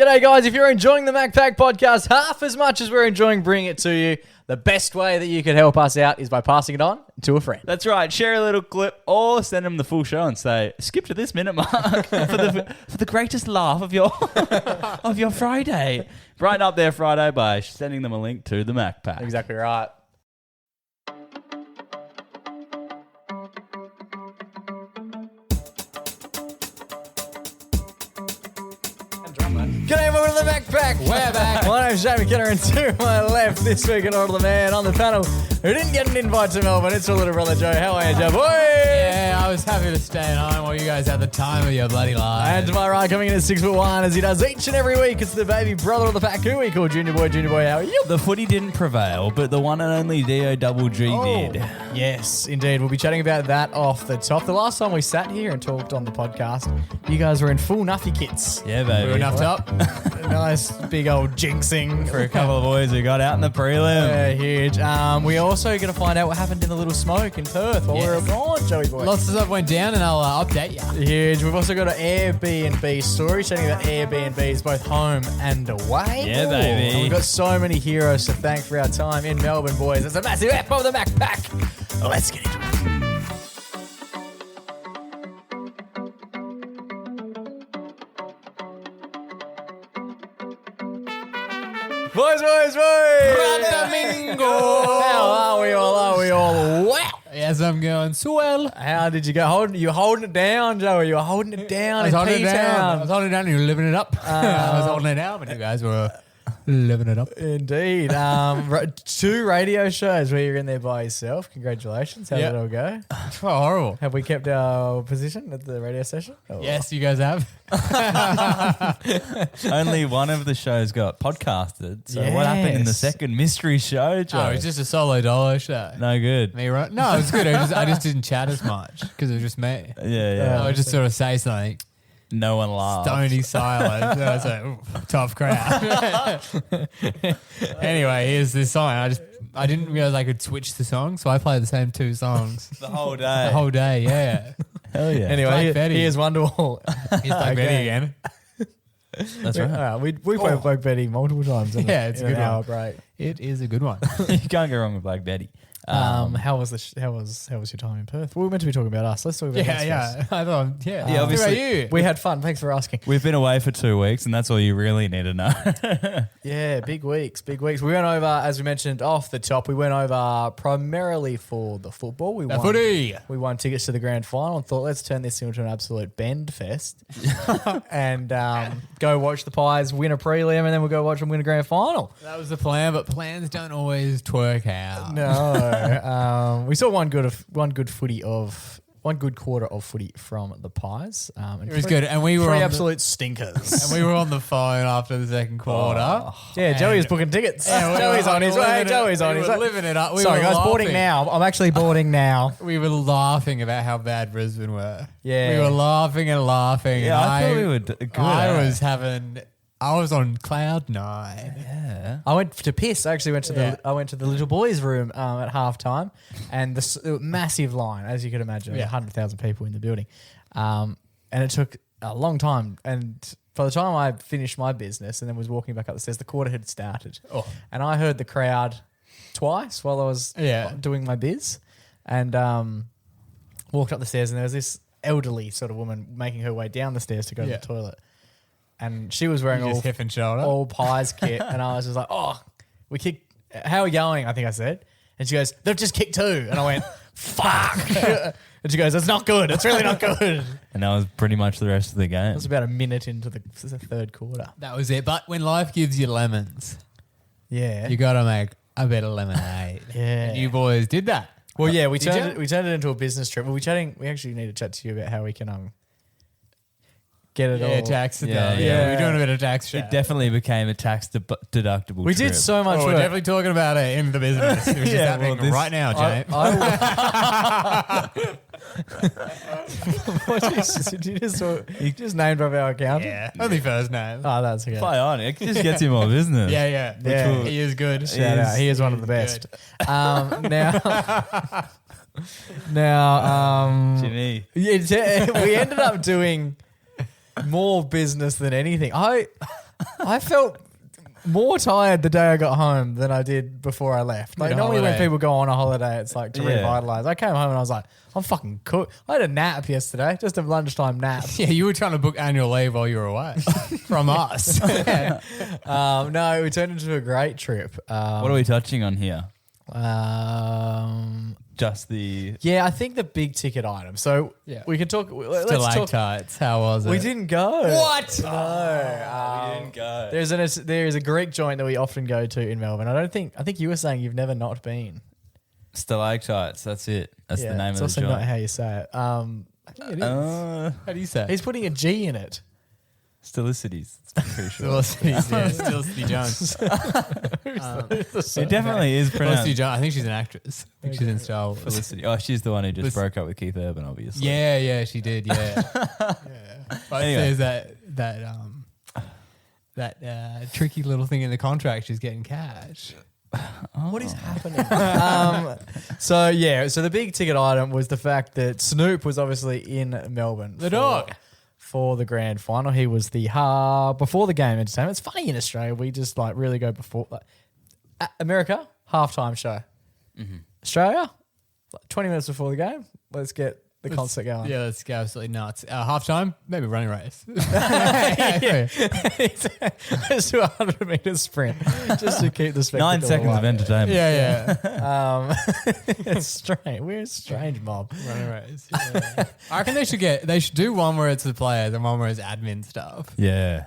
G'day guys, if you're enjoying the MacPack podcast half as much as we're enjoying bringing it to you, the best way that you can help us out is by passing it on to a friend. That's right. Share a little clip or send them the full show and say, skip to this minute mark for the greatest laugh of your of your Friday. Brighten up their Friday by sending them a link to the MacPack. Exactly right. G'day, welcome to the MacPack. We're back. My name's Jamie Kenner, and to my left this week in order the man on the panel who didn't get an invite to Melbourne. It's your little brother Joe. How are you, Joe boy? Yeah, I was happy to stay at home while you guys had the time of your bloody life. And to my right, coming in at 6'1", as he does each and every week, it's the baby brother of the pack who we call Junior Boy. Junior Boy, how are you? The footy didn't prevail, but the one and only D-O-double-G did. Yes, indeed. We'll be chatting about that off the top. The last time we sat here and talked on the podcast, you guys were in full nuffy kits. Yeah, baby. We were nuffed up. Nice big old jinxing For a couple of boys who got out in the prelim. Yeah, huge. We also going to find out what happened in the little smoke in Perth while we were gone, Joey boy. Lots of stuff went down and I'll update you. Huge. We've also got an Airbnb story chatting about Airbnbs both home and away. Yeah, baby. And we've got so many heroes to thank for our time in Melbourne, boys. It's a massive F of the MacPack. Let's get into it. Boys. Domingo. How are we all? Wow. Yes, I'm going swell. How did you go? You holding it down, Joey? You were holding it down I was in holding it down. I P-Town. was holding it down and you were living it up. I was holding it down, but you guys were living it up. Indeed. 2 radio shows where you're in there by yourself. Congratulations. How Yeah. did it all go? Oh, horrible. Have we kept our position at the radio station? Oh. Yes, you guys have. Only one of the shows got podcasted. So what happened in the Yes. second mystery show, Joe? Oh, it was just a solo dollar show. no good. Me, right? No, it was good. I just didn't chat as much because it was just me. Yeah. I would just sort of say something. No one laughed. Stony silent. I was like, ooh, tough crowd. Anyway, here's this song. I didn't realize I could switch the songs, so I played the same 2 songs The whole day. the whole day. Yeah, Hell yeah. Anyway, Betty. here's Wonderwall. he's like Betty again. That's right. All right, we played Black Betty multiple times. Yeah, it's a good hour one. break. It is a good one. You can't go wrong with Black Betty. How was how was your time in Perth? We were meant to be talking about us. Let's talk about us first. I thought, Yeah, What obviously- about you? We had fun. Thanks for asking. We've been away for 2 weeks, and that's all you really need to know. Yeah, big weeks. We went over, as we mentioned off the top, we went over primarily for the football. We won tickets to the grand final and thought, let's turn this into an absolute bend fest and go watch the Pies win a prelim, and then we'll go watch them win a grand final. That was the plan, but plans don't always twerk out. No, we saw one good quarter of footy from the Pies. And It was good, and we were three on absolute stinkers. and we were on the phone after the second quarter. Yeah, Joey was And- booking tickets. Yeah, Joey's on his way. Joey's on his way. living it up. We Sorry, were guys, boarding laughing. now. I'm actually boarding now. We were laughing about how bad Brisbane were. Yeah. we were laughing and laughing. Yeah, and I thought we were good. I was on cloud 9. Yeah. I went to piss. I actually went to I went to the little boys' room at halftime, and the massive line, as you could imagine, 100,000 people in the building, and it took a long time. And by the time I finished my business and then was walking back up the stairs, the quarter had started, and I heard the crowd twice while I was doing my biz, and walked up the stairs, and there was this elderly sort of woman making her way down the stairs to go to the toilet. And she was wearing hip and shoulder. all Pies kit. And I was just like, we kicked. How are we going? I think I said. And she goes, they've just kicked 2. And I went, fuck. And she goes, it's not good. It's really not good. And that was pretty much the rest of the game. It was about a minute into the third quarter. That was it. But when life gives you lemons, Yeah. you got to make a bit of lemonade. Yeah. And you boys did that. Well, yeah, we Did turned you? it into a business trip. We actually need to chat to you about how we can get it all. Tax. Yeah, We're doing a bit of tax chat. It definitely became a tax deductible We trip. did so much we're work. definitely talking about it in the business. Which is happening right now, Jay. You just named drop our account. Yeah. Only first name. Oh, that's okay. Play on. It just gets you more business. Yeah. Yeah. He is good. Shout out. He is one of the best. Now, Jimmy. we ended up doing more business than anything. I I felt more tired the day I got home than I did before I left. Like normally when people go on a holiday, it's like to revitalize. I came home and I was like, I'm fucking cooked. I had a nap yesterday, just a lunchtime nap. Yeah, you were trying to book annual leave while you were away from us. No, we turned into a great trip. What are we touching on here? Just yeah, I think the big ticket item. So we can talk. Let's talk. Stalactites. How was it? We didn't go. What? No, we didn't go. There is a Greek joint that we often go to in Melbourne. I think you were saying you've never not been. Stalactites. That's it. That's the name of the It's also joint. not how you say it. I think it is. How do you say? He's putting a G in it. Stilicities. It's pretty sure. Felicity Jones. It definitely is Felicity pronounced Jones. I think she's an actress. I think she's in Star Wars. Felicity. Oh, she's the one who just broke up with Keith Urban, obviously. Yeah, she did. Yeah. But Anyway. there's that tricky little thing in the contract. She's getting cash. What is happening? So the big ticket item was the fact that Snoop was obviously in Melbourne. The dog. For the grand final. He was the before the game entertainment. It's funny in Australia, we just like really go before. America, halftime show. Mm-hmm. Australia, 20 minutes before the game, let's get the concert going. Yeah, let's go absolutely nuts. Halftime, maybe running race. Let's do a 100 meter sprint just to keep the spectacle 9 seconds alive. of entertainment. Yeah. It's strange. We're a strange mob. Running race. Yeah. I reckon they should do one where it's the players and one where it's admin stuff. Yeah.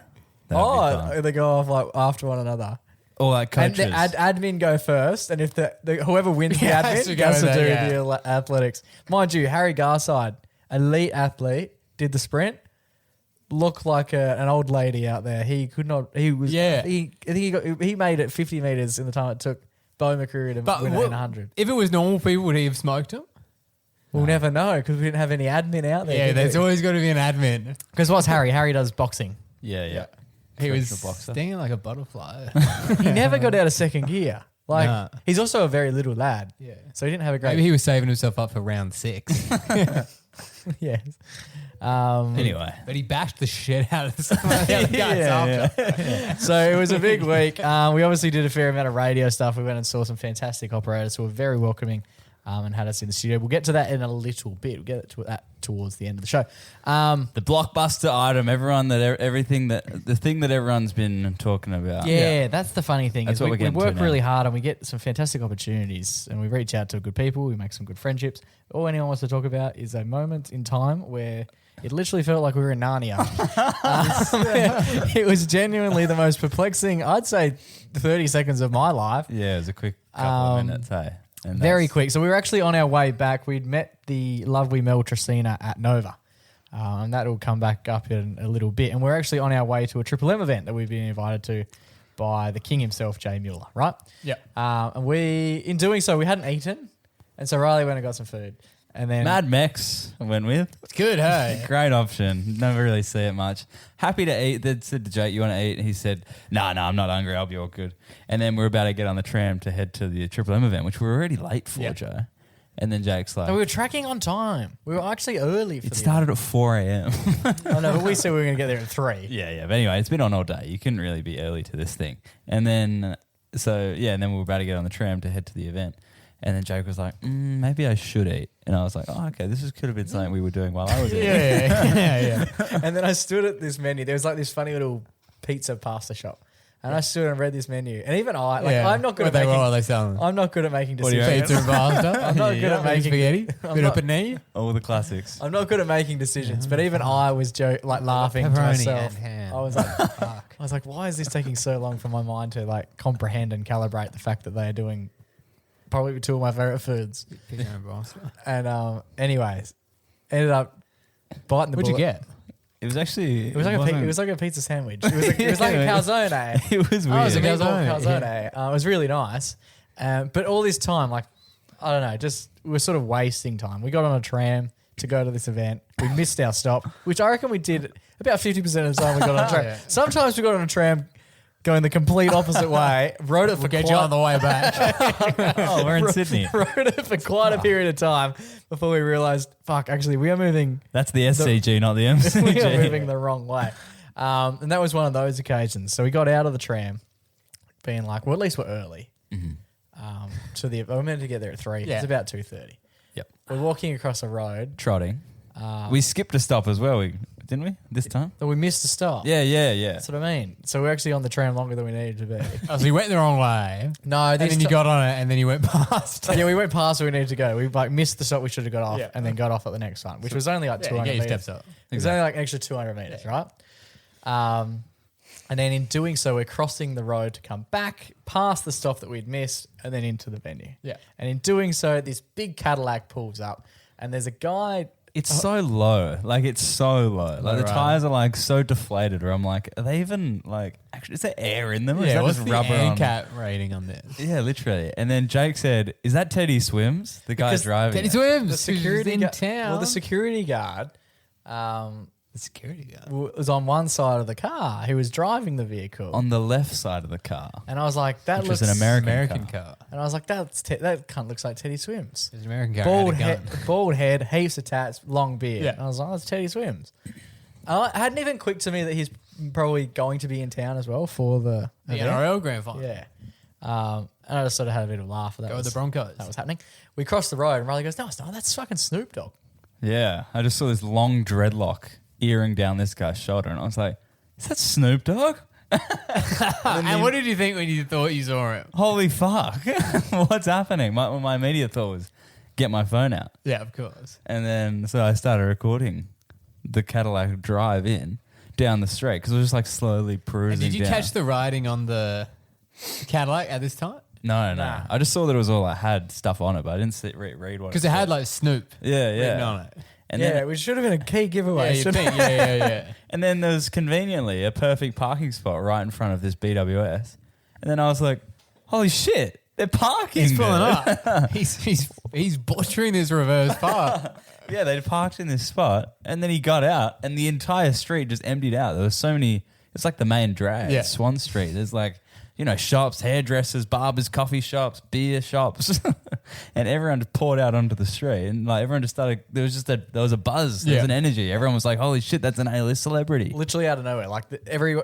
That'd be fun. They go off like after one another. Or like coaches. And the admin go first, and if the whoever wins the admin has to do the athletics. Mind you, Harry Garside, elite athlete, did the sprint. Looked like an old lady out there. He could not. He was. Yeah. I think he made it 50 meters in the time it took Bo McCreary to win it in 100. If it was normal people, would he have smoked him? We'll never know because we didn't have any admin out there. Yeah, there's always got to be an admin. Because what's Harry? Harry does boxing. Yeah. He was stinging like a butterfly. He never got out of second gear. Like he's also a very little lad. Yeah. So he didn't have a great. Maybe he was saving himself up for round 6. Yes. Anyway. But he bashed the shit out of some of the other guys after. Yeah. So it was a big week. We obviously did a fair amount of radio stuff. We went and saw some fantastic operators who were very welcoming and had us in the studio. We'll get to that in a little bit. We'll get to that towards the end of the show. The blockbuster item, the thing that everyone's been talking about. Yeah, that's the funny thing. That's is what we we're getting work to now. really hard and we get some fantastic opportunities and we reach out to good people. We make some good friendships. All anyone wants to talk about is a moment in time where it literally felt like we were in Narnia. It was genuinely the most perplexing, I'd say, 30 seconds of my life. Yeah, it was a quick couple of minutes, hey. And Very quick. So we were actually on our way back. We'd met the lovely Mel Tresina at Nova. And that will come back up in a little bit. And we're actually on our way to a Triple M event that we've been invited to by the king himself, Jay Mueller, right? Yeah. And in doing so, we hadn't eaten. And so Riley went and got some food. And then Mad Mex I went with. It's good, hey? Great option. Never really see it much. Happy to eat. They said to Jake, you want to eat? And he said, no, I'm not hungry. I'll be all good. And then we're about to get on the tram to head to the Triple M event, which we were already late for, Joe. And then Jake's like... we were tracking on time. We were actually early for It started at 4 a.m. I know, but we said we were going to get there at 3. Yeah. But anyway, it's been on all day. You couldn't really be early to this thing. And then, and then we were about to get on the tram to head to the event. And then Jake was like, maybe I should eat. And I was like, oh, okay, could have been something we were doing while I was eating. Yeah. And then I stood at this menu. There was like this funny little pizza pasta shop. And I stood and read this menu. And even I'm not good at making... What are they selling? I'm not good at making What do you decisions. pizza and pasta? I'm not good at making... spaghetti? Bit of panini? All the classics. I'm not good at making decisions. But even I was laughing to Pepperoni myself. and ham. I was like, fuck. I was like, why is this taking so long for my mind to like comprehend and calibrate the fact that they are doing probably 2 of my favorite foods. And anyways, ended up biting the bullet. What'd you get? It was actually... It was like a pizza sandwich. It was like a calzone. It was weird. Oh, it was a calzone. calzone. It was really nice. But all this time, like, I don't know, just we were sort of wasting time. We got on a tram to go to this event. We missed our stop, which I reckon we did about 50% of the time we got on a tram. Sometimes we got on a tram going the complete opposite way. Rode it for Get you on the way back. Oh, we're in Sydney. Rode it for quite a period of time before we realised, fuck, actually, we are moving... That's the SCG, not the MCG. We are moving the wrong way. And that was one of those occasions. So we got out of the tram being like, well, at least we're early. We're meant to get there at 3. Yeah. It's about 2:30. Yep. We're walking across a road. Trotting. We skipped a stop as well, didn't we? This time? So we missed a stop. Yeah. That's what I mean. So we're actually on the tram longer than we needed to be. Oh, so you went the wrong way. No, And then you got on it and then you went past. Yeah, we went past where we needed to go. We missed the stop we should have got off, Yeah. and then got off at the next one, which was only like 200 get your meters. steps up. It was only like an extra 200 meters, right? And then in doing so, we're crossing the road to come back past the stop that we'd missed, and then into the venue. Yeah. And in doing so, this big Cadillac pulls up, and there's a guy. It's so low. Like, it's so low. Like, the right. tires are, like, so deflated where I'm like, are they even, like, actually, is there air in them? Or is Yeah, that what's just the rubber on? ANCAP rating on this? Yeah, literally. And then Jake said, is that Teddy Swims? The guy Because driving Teddy it. Swims, The security in gu- town. Well, the security guard The security guard. was on one side of the car. He was driving the vehicle. On the left side of the car. And I was like, that Which looks was an American car. And I was like, that cunt looks like Teddy Swims. There's an American car. Bald had a head, gun. bald head, heaps of tats, long beard. Yeah. And I was like, oh, it's Teddy Swims. It hadn't even clicked to me that he's probably going to be in town as well for the The event. NRL grand final. Yeah. And I just sort of had a bit of a laugh. Go with the Broncos. That was happening. We crossed the road and Riley goes, no, it's not. That's fucking Snoop Dogg. Yeah. I just saw this long dreadlock earring down this guy's shoulder. And I was like, is that Snoop Dogg? And what did you think when you thought you saw him? Holy fuck. What's happening? My immediate thought was, get my phone out. Yeah, of course. And then, so I started recording the Cadillac drive in down the street because it was just like slowly cruising And did you down. catch the writing on the Cadillac at this time? No. Nah. I just saw that it was all like had stuff on it, but I didn't read what Because it had like Snoop yeah, written yeah. on it. And yeah, then, which should have been a key giveaway. Yeah, you shouldn't think? Yeah. and then there was conveniently a perfect parking spot right in front of this BWS. And then I was like, holy shit, they're parking. He's pulling there. up. He's butchering this reverse park. Yeah, they parked in this spot, and then he got out, and the entire street just emptied out. There was so many. It's like the main drag, Yeah. Swan Street. There's like, shops, hairdressers, barbers, coffee shops, beer shops, and everyone just poured out onto the street, and like everyone just started. There was a buzz. There was Yeah. an energy. Everyone was like, "Holy shit, that's an A-list celebrity." Literally out of nowhere. Like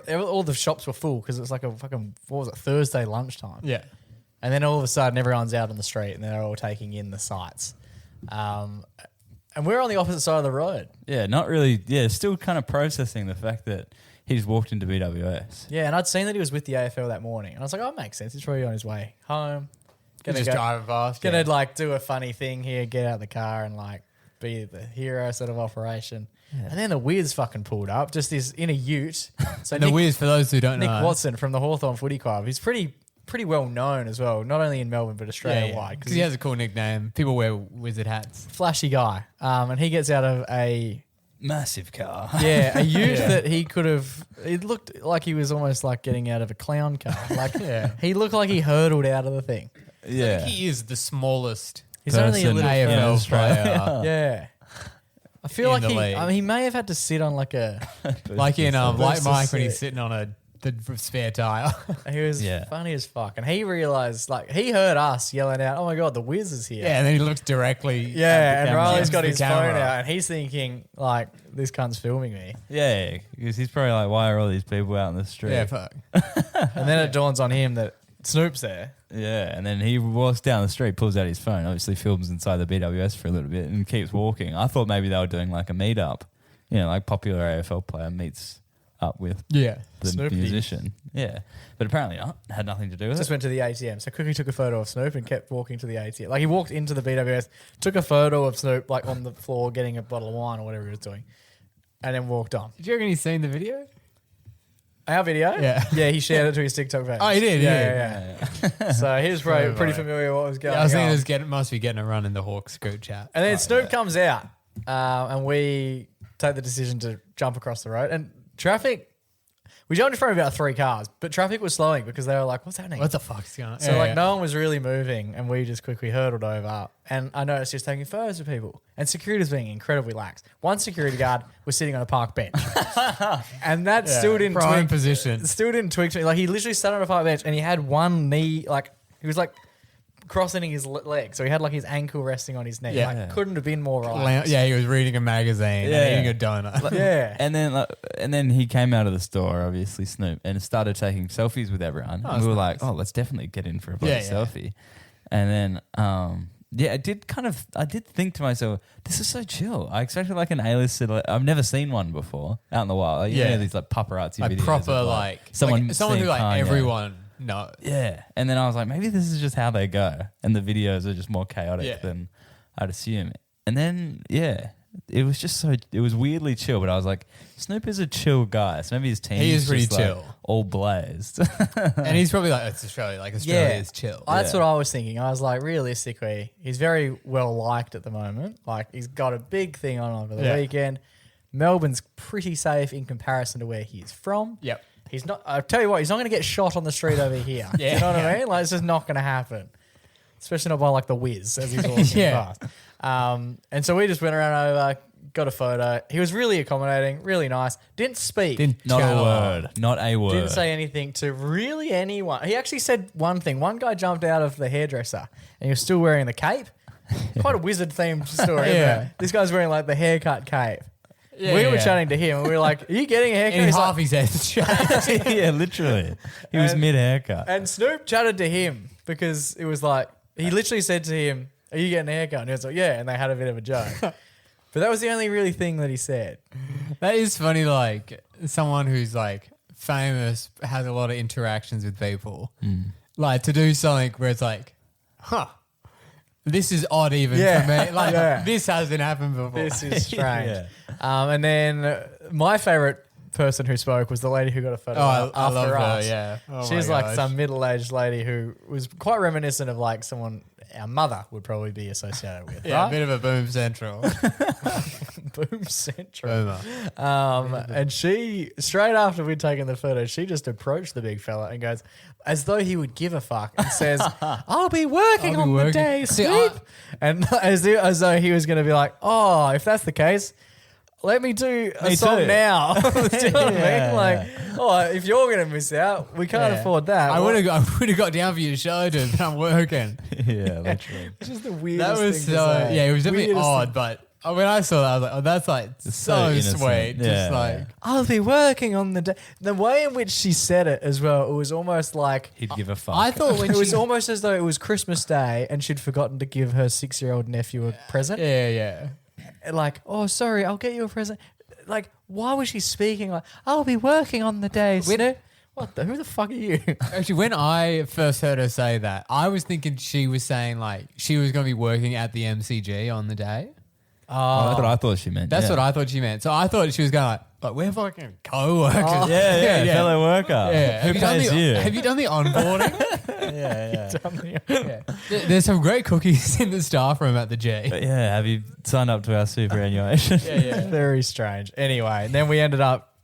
all the shops were full because it was like a fucking, what was it, Thursday lunchtime. Yeah. And then all of a sudden everyone's out on the street and they're all taking in the sights. And we're on the opposite side of the road. Yeah, not really. Yeah, still kind of processing the fact that he just walked into BWS. Yeah, and I'd seen that he was with the AFL that morning. And I was like, oh, it makes sense. He's probably on his way home. Just driving past. Gonna like do a funny thing here, get out of the car and like be the hero sort of operation. And then the Wiz fucking pulled up, just this in a ute. So And the Wiz, for those who don't Nick know. Watson from the Hawthorn Footy Club. He's pretty well known as well, not only in Melbourne but Australia wide. Because he has a cool nickname. People wear wizard hats. Flashy guy. And he gets out of a Massive car. a ute that he could have. It looked like he was almost like getting out of a clown car. Like he looked like he hurdled out of the thing. Yeah. I think he is the smallest He's only a Person. little AFL Australia. player. Yeah. I feel In like the league. he may have had to sit on like a. Like in like Versus Mike when he's it. sitting on the spare tire. He was funny as fuck, and he realized like he heard us yelling out, "Oh my god, the Wiz is here!" Yeah, and then he looks directly. at the and camera. Riley's got The his camera. phone out, and he's thinking like, "This cunt's filming me." Yeah, because he's probably like, why are all these people out in the street? Yeah, fuck. And then it dawns on him that Snoop's there. Yeah, and then he walks down the street, pulls out his phone, obviously films inside the BWS for a little bit and keeps walking. I thought maybe they were doing like a meetup, like popular AFL player meets up with Yeah. the Snoopy. musician. Yeah, but apparently not. Had nothing to do with Just it. went to the ATM. So quickly took a photo of Snoop and kept walking to the ATM. Like he walked into the BWS, took a photo of Snoop like on the floor getting a bottle of wine or whatever he was doing, and then walked on. Did you reckon he's seen the video? Our video? Yeah. Yeah, he shared it to his TikTok page. Oh, he did? Yeah. So he was probably pretty familiar with what was going on. I was thinking must be getting a run in the Hawks group chat. And then Snoop comes out, and we take the decision to jump across the road. And traffic, we jumped in front of about 3 cars, but traffic was slowing because they were like, what's happening? What the fuck's going on? So no one was really moving, and we just quickly hurdled over. And I noticed just taking photos of people, and security was being incredibly lax. One security guard was sitting on a park bench, and that still didn't prime twig. position. Still didn't twig to me. Like he literally sat on a park bench, and he had one knee, like he was like crossing his leg. So he had like his ankle resting on his knee. Yeah. Like, couldn't have been more relaxed. Yeah, he was reading a magazine Yeah. and eating a donut. Yeah. And then he came out of the store, obviously Snoop, and started taking selfies with everyone. Oh, And we were that's like, oh, let's definitely get in for a bloody Yeah, yeah. selfie. And then, I did think to myself, this is so chill. I expected like an A-list. I've never seen one before out in the wild. Like, you Yeah. know, these like paparazzi Like videos. proper, of, like someone who seeing like Kanye. everyone knows. Yeah. And then I was like, maybe this is just how they go. And the videos are just more chaotic Yeah. than I'd assume. And then, it was just it was weirdly chill. But I was like, Snoop is a chill guy. So maybe his team He is pretty just, like, chill. all blazed. And he's probably like, it's Australia. Like Australia is chill. That's Yeah. what I was thinking. I was like, realistically, he's very well liked at the moment. Like, he's got a big thing on over the Yeah. weekend. Melbourne's pretty safe in comparison to where he's from. Yep. He's not. I'll tell you what, he's not going to get shot on the street over here. Yeah. You know what I mean? Like, it's just not going to happen. Especially not by like the whiz as he's walking Yeah. past. And so we just went around over, got a photo. He was really accommodating, really nice. Didn't speak. Not chat a lot. word. Not a word. Didn't say anything to really anyone. He actually said one thing. One guy jumped out of the hairdresser and he was still wearing the cape. Quite a wizard themed story. Yeah. Isn't it? This guy's wearing like the haircut cape. Yeah, we were yeah. chatting to him and we were like, are you getting a haircut? In He's half like, his head shaved. Yeah, literally. He was And- mid haircut. and Snoop chatted to him because it was like, he literally said to him, are you getting a haircut? And he was like, yeah. And they had a bit of a joke. But that was the only really thing that he said. That is funny. Like someone who's like famous has a lot of interactions with people. Like to do something where it's like, this is odd even Yeah. for me. Like Yeah. this hasn't happened before. This is strange. Yeah. And then my favorite person who spoke was the lady who got a photo Oh, I after love us. her. Yeah, oh She's my like gosh. some middle-aged lady who was quite reminiscent of like someone our mother would probably be associated with. Yeah, a right? bit of a boom central. Boom Central. Boomer. And she, straight after we'd taken the photo, she just approached the big fella and goes, as though he would give a fuck, and says, I'll be working I'll be on the working." day, See, Snoop. And as though he was going to be like, oh, if that's the case, let me do a Me song too. now. Do you know what I Yeah, mean? Like, oh, if you're going to miss out, we can't Yeah. afford that. I would have got down for you to show, dude, but I'm working. Yeah, literally. It's just the weirdest That was thing so to say. yeah, it was definitely Weirdest odd, thing. but when I saw that, I was like, oh, that's like so so innocent. sweet. Yeah. Just like I'll be working on the day. The way in which she said it as well, it was almost like, He'd give a fuck. I thought when it was she, almost as though it was Christmas Day and she'd forgotten to give her 6-year-old nephew a present. yeah. Like, oh, sorry, I'll get you a present. Like, why was she speaking like, I'll be working on the day, Snoop? What the? Who the fuck are you? Actually, when I first heard her say that, I was thinking she was saying like she was going to be working at the MCG on the day. Oh, that's what I thought she meant. That's yeah. what I thought she meant. So I thought she was going like we're fucking co-workers. Oh. Yeah, fellow worker. Yeah. Who pays you? Have you done the onboarding? yeah. There's some great cookies in the staff room at the G. But yeah, have you signed up to our superannuation? Very strange. Anyway, then we ended up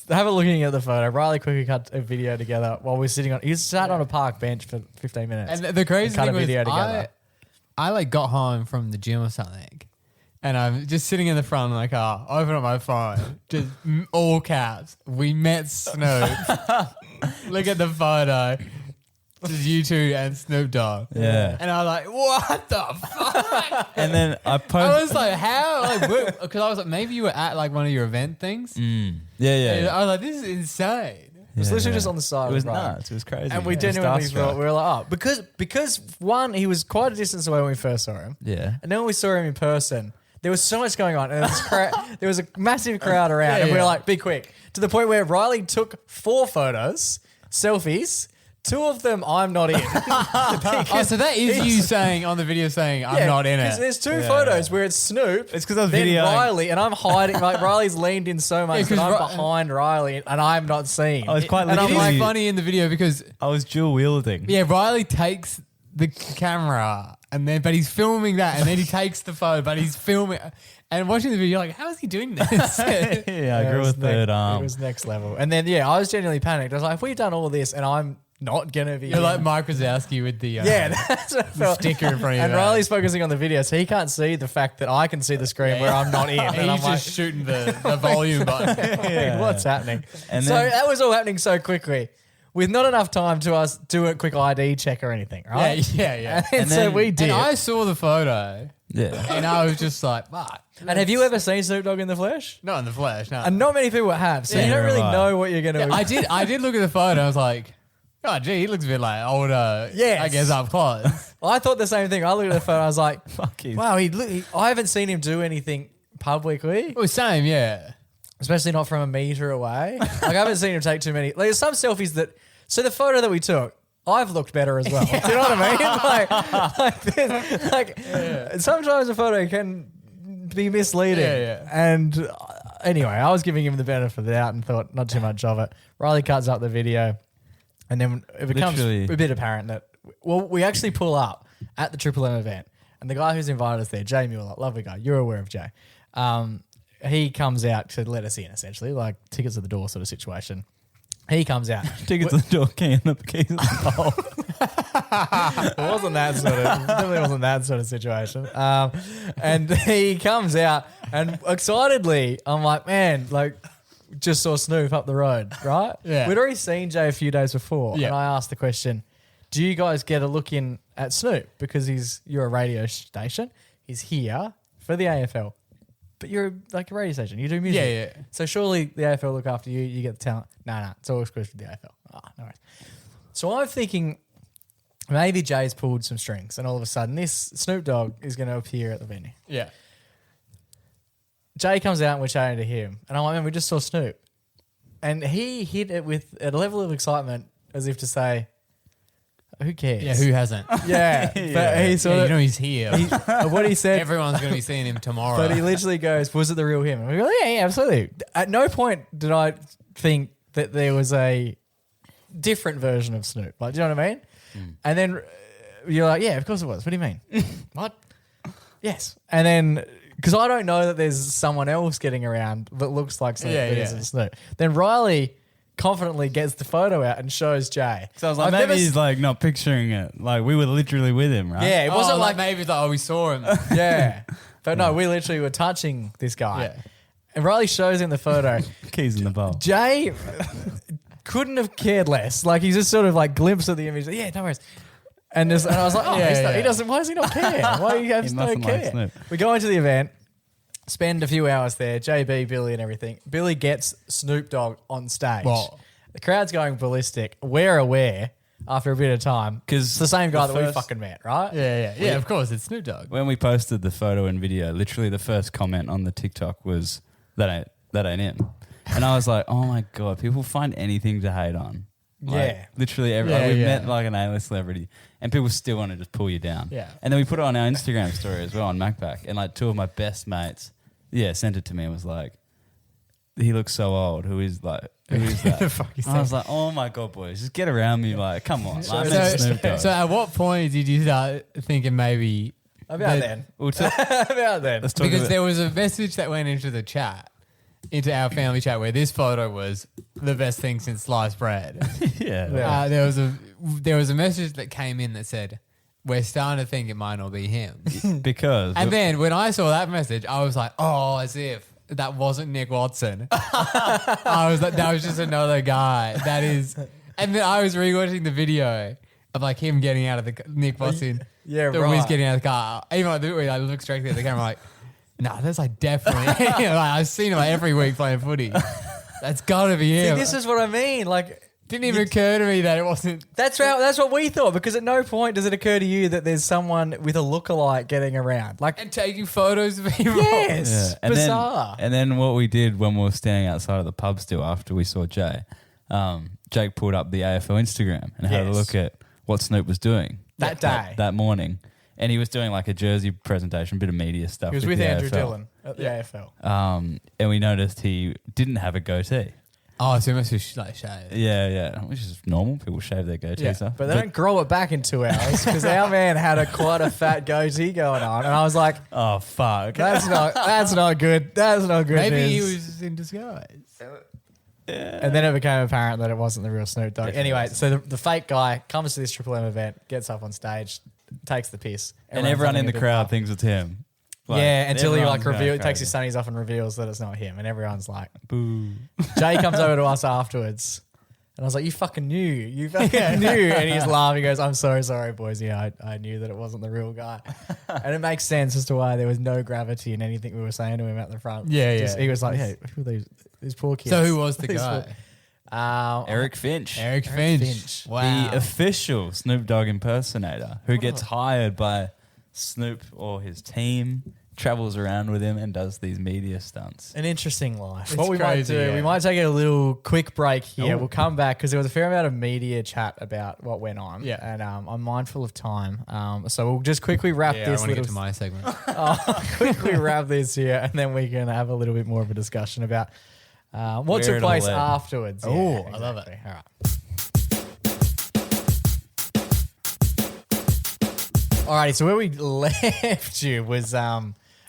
have a looking at the photo. Riley quickly cut a video together while we were sitting on. He sat on a park bench for 15 minutes. And the crazy cut thing a was, video together. I like got home from the gym or something, and I'm just sitting in the front of my car, open up my phone, just all caps. We met Snoop. Look at the photo. Just you two and Snoop Dogg. Yeah. And I was like, what the fuck? And then I I posted. was like, how? Like, because I was like, maybe you were at like one of your event things. Yeah. I was like, this is insane. It was literally just on the side. It was of the road. nuts. It was crazy. And we Yeah. genuinely Starstruck. thought, we were like, oh, because one, he was quite a distance away when we first saw him. Yeah. And then when we saw him in person, there was so much going on. And there was a massive crowd around. And we were yeah. like, be quick. To the point where Riley took 4 photos, selfies. 2 of them I'm not in. Oh, so that is you saying on the video saying I'm not in Because it. there's 2 photos where it's Snoop. It's 'cause I was then videoing. Riley, and I'm hiding. Like Riley's leaned in so much Yeah, that 'cause I'm Ri- behind Riley, and I'm not seen. I was quite And I'm literally. like funny in the video because I was dual wielding. yeah, Riley takes the camera and then but he's filming that and then he takes the photo but he's filming and watching the video like how is he doing this? Yeah, I It grew was a third It arm. was next level. And then, I was genuinely panicked. I was like, if we've done all this and I'm not going to be You're in- like Mike Wazowski with the yeah, that's what I felt. sticker in front of you. And Riley's focusing on the video, so he can't see the fact that I can see the screen where I'm not in. and And I'm he's like, just shooting the volume button. what's happening? And So then- that was all happening so quickly. with not enough time to us do a quick ID check or anything, right? Yeah. And so we did. And I saw the photo. Yeah. And I was just like, fuck. And have you ever seen Snoop Dogg in the flesh? Not in the flesh, no. And not many people have, so you don't really know what you're going to. I did look at the photo. I was like, oh, gee, he looks a bit like older. Yes. I guess up close. I thought the same thing. I looked at the photo. I was like, Fuck you. wow, I haven't seen him do anything publicly, Well, same, yeah. especially not from a meter away. Like I haven't seen him take too many. Like there's some selfies that. So the photo that we took, I've looked better as well. Do you know what I mean? Sometimes a photo can be misleading. Yeah. And anyway, I was giving him the benefit of the doubt and thought not too much of it. Riley cuts up the video, and then it becomes a bit apparent that we actually pull up at the Triple M event, and the guy who's invited us there, Jay Mueller, lovely guy. You're aware of Jay. He comes out to let us in, essentially, like tickets at the door sort of situation. He comes out. Tickets to the door, key in the keys in the hole. It wasn't that sort of. Definitely wasn't that sort of situation. And he comes out, and excitedly, I'm like, man, like, just saw Snoop up the road, right? Yeah. We'd already seen Jay a few days before, Yeah. and I asked the question, do you guys get a look in at Snoop because you're a radio station, he's here for the AFL, but you're like a radio station, you do music. Yeah. So surely the AFL look after you, you get the talent. No, it's all exclusive to the AFL. No worries. So I'm thinking maybe Jay's pulled some strings and all of a sudden this Snoop Dogg is going to appear at the venue. Yeah. Jay comes out and we're chatting to him. And I'm like, man, we just saw Snoop. And he hit it with a level of excitement as if to say, who cares? Yeah, who hasn't? Yeah. But he sort of, he's here. what he said, Everyone's going to be seeing him tomorrow. but he literally goes, was it the real him? And we go, yeah, absolutely. At no point did I think that there was a different version of Snoop. Like, do you know what I mean? And then you're like, yeah, of course it was. What do you mean? What? Yes. And then, because I don't know that there's someone else getting around that looks like Snoop, Yeah, but yeah. isn't Snoop. Then Riley confidently gets the photo out and shows Jay. So I was like, maybe he's like not picturing it. Like we were literally with him, right? Yeah, it wasn't like maybe it's like, oh, we saw him. yeah. But no, we literally were touching this guy. Yeah. And Riley shows him the photo. Keys in the bowl. Jay couldn't have cared less. Like, he's just sort of like glimpse of the image. Like, yeah, no worries. And I was like, oh, he doesn't. Why does he not care? Why do you have no mustn't care? like Snoop. We go into the event, spend a few hours there. JB, Billy, and everything. Billy gets Snoop Dogg on stage. Whoa. The crowd's going ballistic. We're aware after a bit of time because it's the same guy that we fucking met, right? Yeah, of course, it's Snoop Dogg. When we posted the photo and video, literally the first comment on the TikTok was, that ain't him. And I was like, oh my God, people find anything to hate on. Like, literally we met like an A-list celebrity and people still want to just pull you down. Yeah. And then we put it on our Instagram story as well on MacBack, and like two of my best mates, sent it to me and was like, he looks so old. Who is that? I was like, oh my God, boys, just get around me. Like, come on. Like, I'm Snoop Dogg. So at what point did you start thinking maybe... About then. About then. Let's talk Because there was a message that went into the chat, into our family chat, where this photo was the best thing since sliced bread. Yeah. There was a message that came in that said, we're starting to think it might not be him. Because. And then when I saw that message, I was like, oh, as if that wasn't Nick Watson. I was like, that was just another guy. That is. And then I was rewatching the video of like him getting out of the Nick Watson. Yeah, the right. Wiz getting out of the car. Even like the way I look straight at the camera, like, nah, that's like definitely. Like, I've seen him like every week playing footy. That's gotta be him. See, this is what I mean. Like, didn't even occur to me that it wasn't. that's what we thought, because at no point does it occur to you that there's someone with a lookalike getting around. Like, And taking photos of people. yes, And bizarre. then what we did when we were standing outside of the pub still after we saw Jay, Jake pulled up the AFL Instagram and had a look at what Snoop was doing That day. that morning. And he was doing like a jersey presentation, bit of media stuff. He was with the Andrew AFL. Dillon at the AFL. And we noticed he didn't have a goatee. Oh, so he must be like shaved. Yeah, which is normal. People shave their goatees off. But they don't grow it back in 2 hours, because our man had quite a fat goatee going on, and I was like, oh fuck, that's not good. That's not good. Maybe he news. was in disguise. And then it became apparent that it wasn't the real Snoop Dogg. Anyway, so the fake guy comes to this Triple M event, gets up on stage, takes the piss, and everyone in the crowd thinks it's him. Like, until he like everyone's takes his sunnies off and reveals that it's not him, and everyone's like, "Boo!" Jay comes over to us afterwards, And I was like, you fucking knew. You fucking knew. And he's laughing. He goes, I'm so sorry, boys. Yeah, I knew that it wasn't the real guy. And it makes sense as to why there was no gravity in anything we were saying to him at the front. Yeah. He was like, hey, who are these poor kids? So who was the guy? Eric Finch. Eric Finch. Wow. The official Snoop Dogg impersonator who gets hired by Snoop or his team, travels around with him and does these media stunts. An interesting life. It's what we crazy, might do, yeah. we might take a little quick break here. Ooh. We'll come back because there was a fair amount of media chat about what went on. Yeah. And I'm mindful of time. So we'll just quickly wrap Yeah, this I want to little get to my segment. quickly wrap this here, and then we can have a little bit more of a discussion about what Where took it'll place lead. afterwards. Oh, I love it. All right. Alrighty, so where we left you was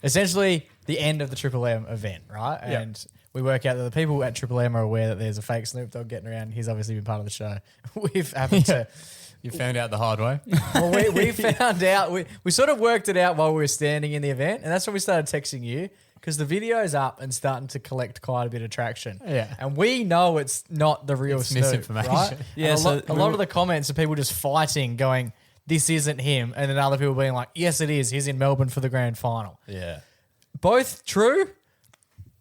essentially the end of the Triple M event, right? Yeah. And we work out that the people at Triple M are aware that there's a fake Snoop Dogg getting around. He's obviously been part of the show. We've happened to... You found out the hard way. Well, we found out, we sort of worked it out while we were standing in the event, and that's when we started texting you, because the video's up and starting to collect quite a bit of traction. Yeah. And we know it's not the real It's Snoop, misinformation. right? Yeah, And so a lot of the comments are people just fighting, going, this isn't him, and then other people being like, yes, it is. He's in Melbourne for the grand final. Yeah. Both true,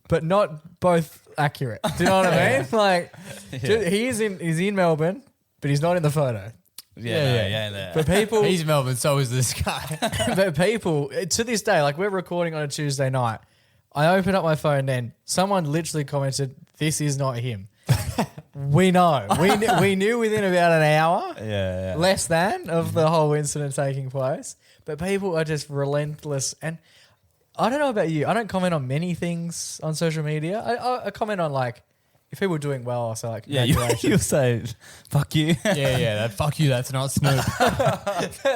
but not both accurate. Do you know what I mean? Like, he's in Melbourne, but he's not in the photo. Yeah. But people... He's Melbourne, so is this guy. But people, to this day, like we're recording on a Tuesday night, I open up my phone then, someone literally commented, this is not him. We know. We knew within about an hour, Yeah. less than, of the whole incident taking place. But people are just relentless. And I don't know about you. I don't comment on many things on social media. I comment on like, if people are doing well, I'll say like, Yeah, congratulations. you'll say, fuck you. Yeah. Fuck you, that's not Snoop.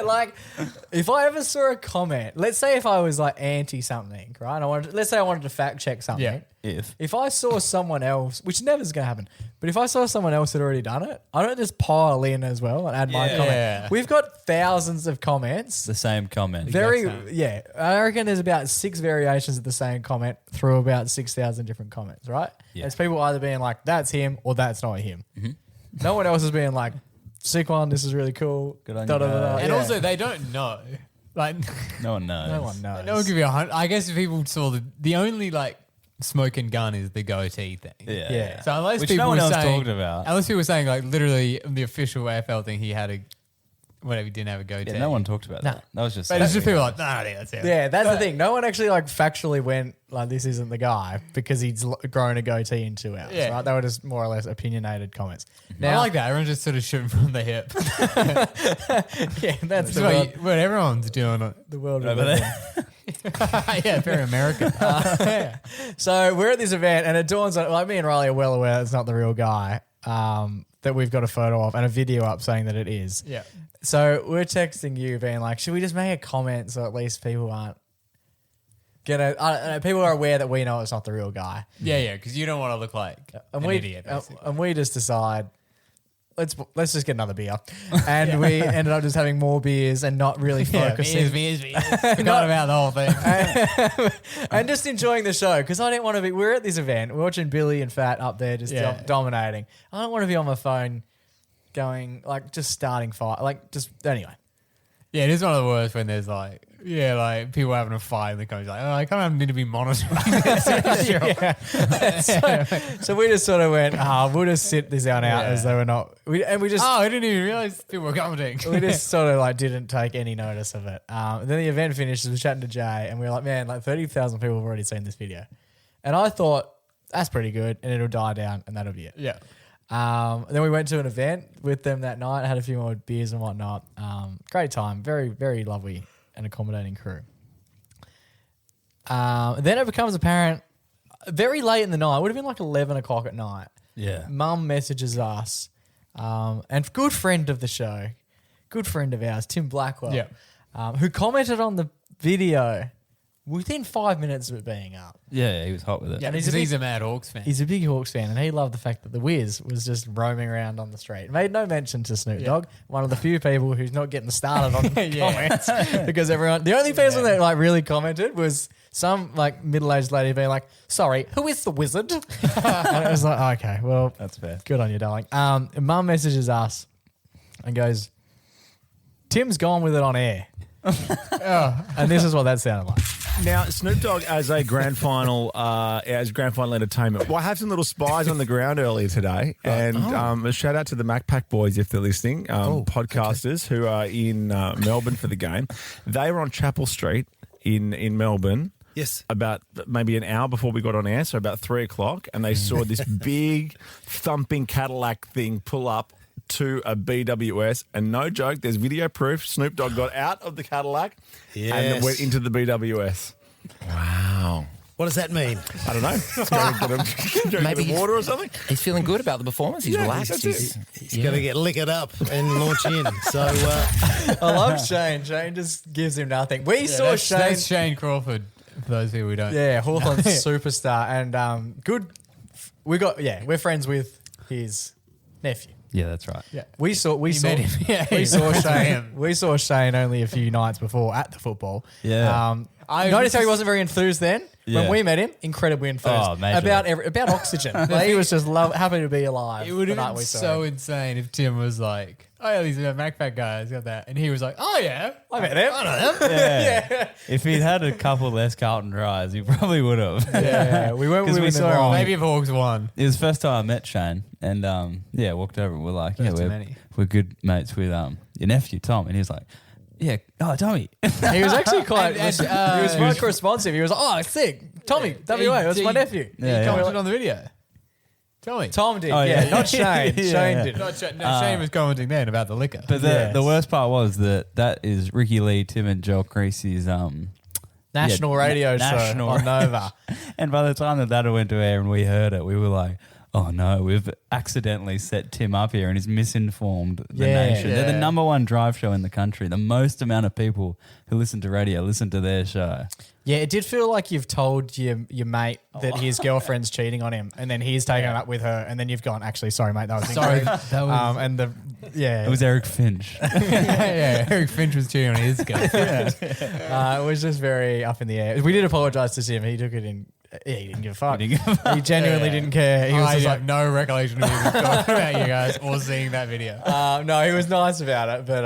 Like, if I ever saw a comment, let's say if I was like anti something, right? Let's say I wanted to fact check something. Yeah. If. I saw someone else, which never is going to happen, but if I saw someone else had already done it, I don't just pile in as well and add my Yeah. comment. Yeah. We've got thousands of comments. The same comment. Yeah. I reckon there's about 6 variations of the same comment through about 6,000 different comments, right? Yeah. It's people either being like, that's him or that's not him. No one else is being like, sick one, this is really cool. Good on da, you da, da, da. guys. And Yeah. also, they don't know. Like, No one knows. no one knows. no one give you 100. I guess if people saw the only like smoking gun is the goatee thing. Yeah. So unless Which people no one were else saying, talked about. unless people were saying like literally the official AFL thing, he had a whatever, he didn't have a goatee. Yeah, no one talked about No. that. That was just. But it's just people like, nah, that's it. Yeah, that's the thing. No one actually like factually went like this isn't the guy because he's grown a goatee in 2 hours. Yeah. Right? They were just more or less opinionated comments. I Now, like that. Everyone's just sort of shooting from the hip. yeah, that's That's the world, what everyone's doing. It. the world over we live there. in. Yeah, very American. Yeah. So we're at this event and it dawns on like me and Riley are well aware it's not the real guy that we've got a photo of and a video up saying that it is. Yeah. So we're texting you being like, should we just make a comment so at least people aren't people are aware that we know it's not the real guy. Yeah, because you don't want to look like And an we idiot, basically. and we just decide let's just get another beer, and we ended up just having more beers and not really focusing beers. Forgot about the whole thing. and just enjoying the show because I didn't want to be. We're at this event, we're watching Billy and Fat up there just Yeah. dominating. I don't want to be on my phone going like just starting fight like just anyway. Yeah, it is one of the worst when there's like, people having a fight and the coach like, oh, I kind of need to be monitoring this. So we just sort of went, we'll just sit this one out as though we're not. We just. Oh, I didn't even realize people were commenting. We just sort of like didn't take any notice of it. Then the event finishes. We're chatting to Jay, and we were like, "Man, like 30,000 people have already seen this video," and I thought that's pretty good, and it'll die down, and that'll be it. Yeah. Then we went to an event with them that night. Had a few more beers and whatnot. Great time. Very, very lovely and accommodating crew. Then it becomes apparent very late in the night. It would have been like 11 o'clock at night. Yeah. Mum messages us, and good friend of the show, good friend of ours, Tim Blackwell, Yeah. who commented on the video within 5 minutes of it being up. Yeah, he was hot with it. Yeah, And he's a mad Hawks fan. He's a big Hawks fan, and he loved the fact that the Wiz was just roaming around on the street. Made no mention to Snoop Dogg, one of the few people who's not getting started on comments, because the only person that like really commented was some like middle-aged lady being like, "Sorry, who is the wizard?" And it was like, okay, well, That's fair. good on you, darling. Mum messages us and goes, "Tim's gone with it on air," and this is what that sounded like. Now, Snoop Dogg as a grand final entertainment. Well, I have some little spies on the ground earlier today, and a shout out to the MacPack boys if they're listening, podcasters who are in Melbourne for the game. They were on Chapel Street in Melbourne. Yes. About maybe an hour before we got on air, so about 3 o'clock, and they saw this big thumping Cadillac thing pull up to a BWS, and no joke, there's video proof. Snoop Dogg got out of the Cadillac and went into the BWS. Wow. What does that mean? I don't know. Maybe get water or something. He's feeling good about the performance. He's relaxed. He's going to get liquored up and launch in. So I love Shane. Shane just gives him nothing. We saw Shane. That's Shane Crawford. For those people who don't. Yeah, Hawthorne's superstar, and good. We're friends with his nephew. Yeah, that's right. Yeah, we saw met him. Yeah, we saw met Shane. him. We saw Shane only a few nights before at the football. Yeah. I noticed how he wasn't very enthused then. Yeah. When we met him, incredibly enthused about oxygen. Like, he was just happy to be alive. It would the have night we been saw so him. insane if Tim was like, "Oh yeah, these are MacPack guys got that," and he was like, "Oh yeah, I met him. I know them." Yeah. If he'd had a couple less Carlton dries, he probably would have. Yeah, we went with 'Cause him we in saw the him. wrong. Maybe if Hawks won. It was the first time I met Shane, and walked over and we're like, First too many. we're good mates with your nephew Tom, and he was like, yeah, oh Tommy, He was actually quite. And, he was quite responsive. He was like, "Oh, sick, Tommy, WA, that's my nephew." He commented on the video. Tommy. Tom did, Oh, yeah, yeah. not Shane. Yeah, Shane yeah. did. No, Shane was commenting then about the liquor. But the worst part was that is Ricky Lee, Tim, and Joel Creasy's National radio show on Nova. And by the time that went to air and we heard it, we were like, oh no, we've accidentally set Tim up here and he's misinformed the nation. They're the number one drive show in the country. The most amount of people who listen to radio listen to their show. Yeah, it did feel like you've told your mate that his girlfriend's cheating on him, and then he's taken it up with her, and then you've gone, actually, sorry, mate, that was incorrect. That was It was Eric Finch. yeah, Eric Finch was cheating on his guy. It was just very up in the air. We did apologise to Tim. He took it in. Yeah, he didn't give a fuck. He genuinely didn't care. He was I just have like, no recollection of even talking about you guys or seeing that video. no, he was nice about it, but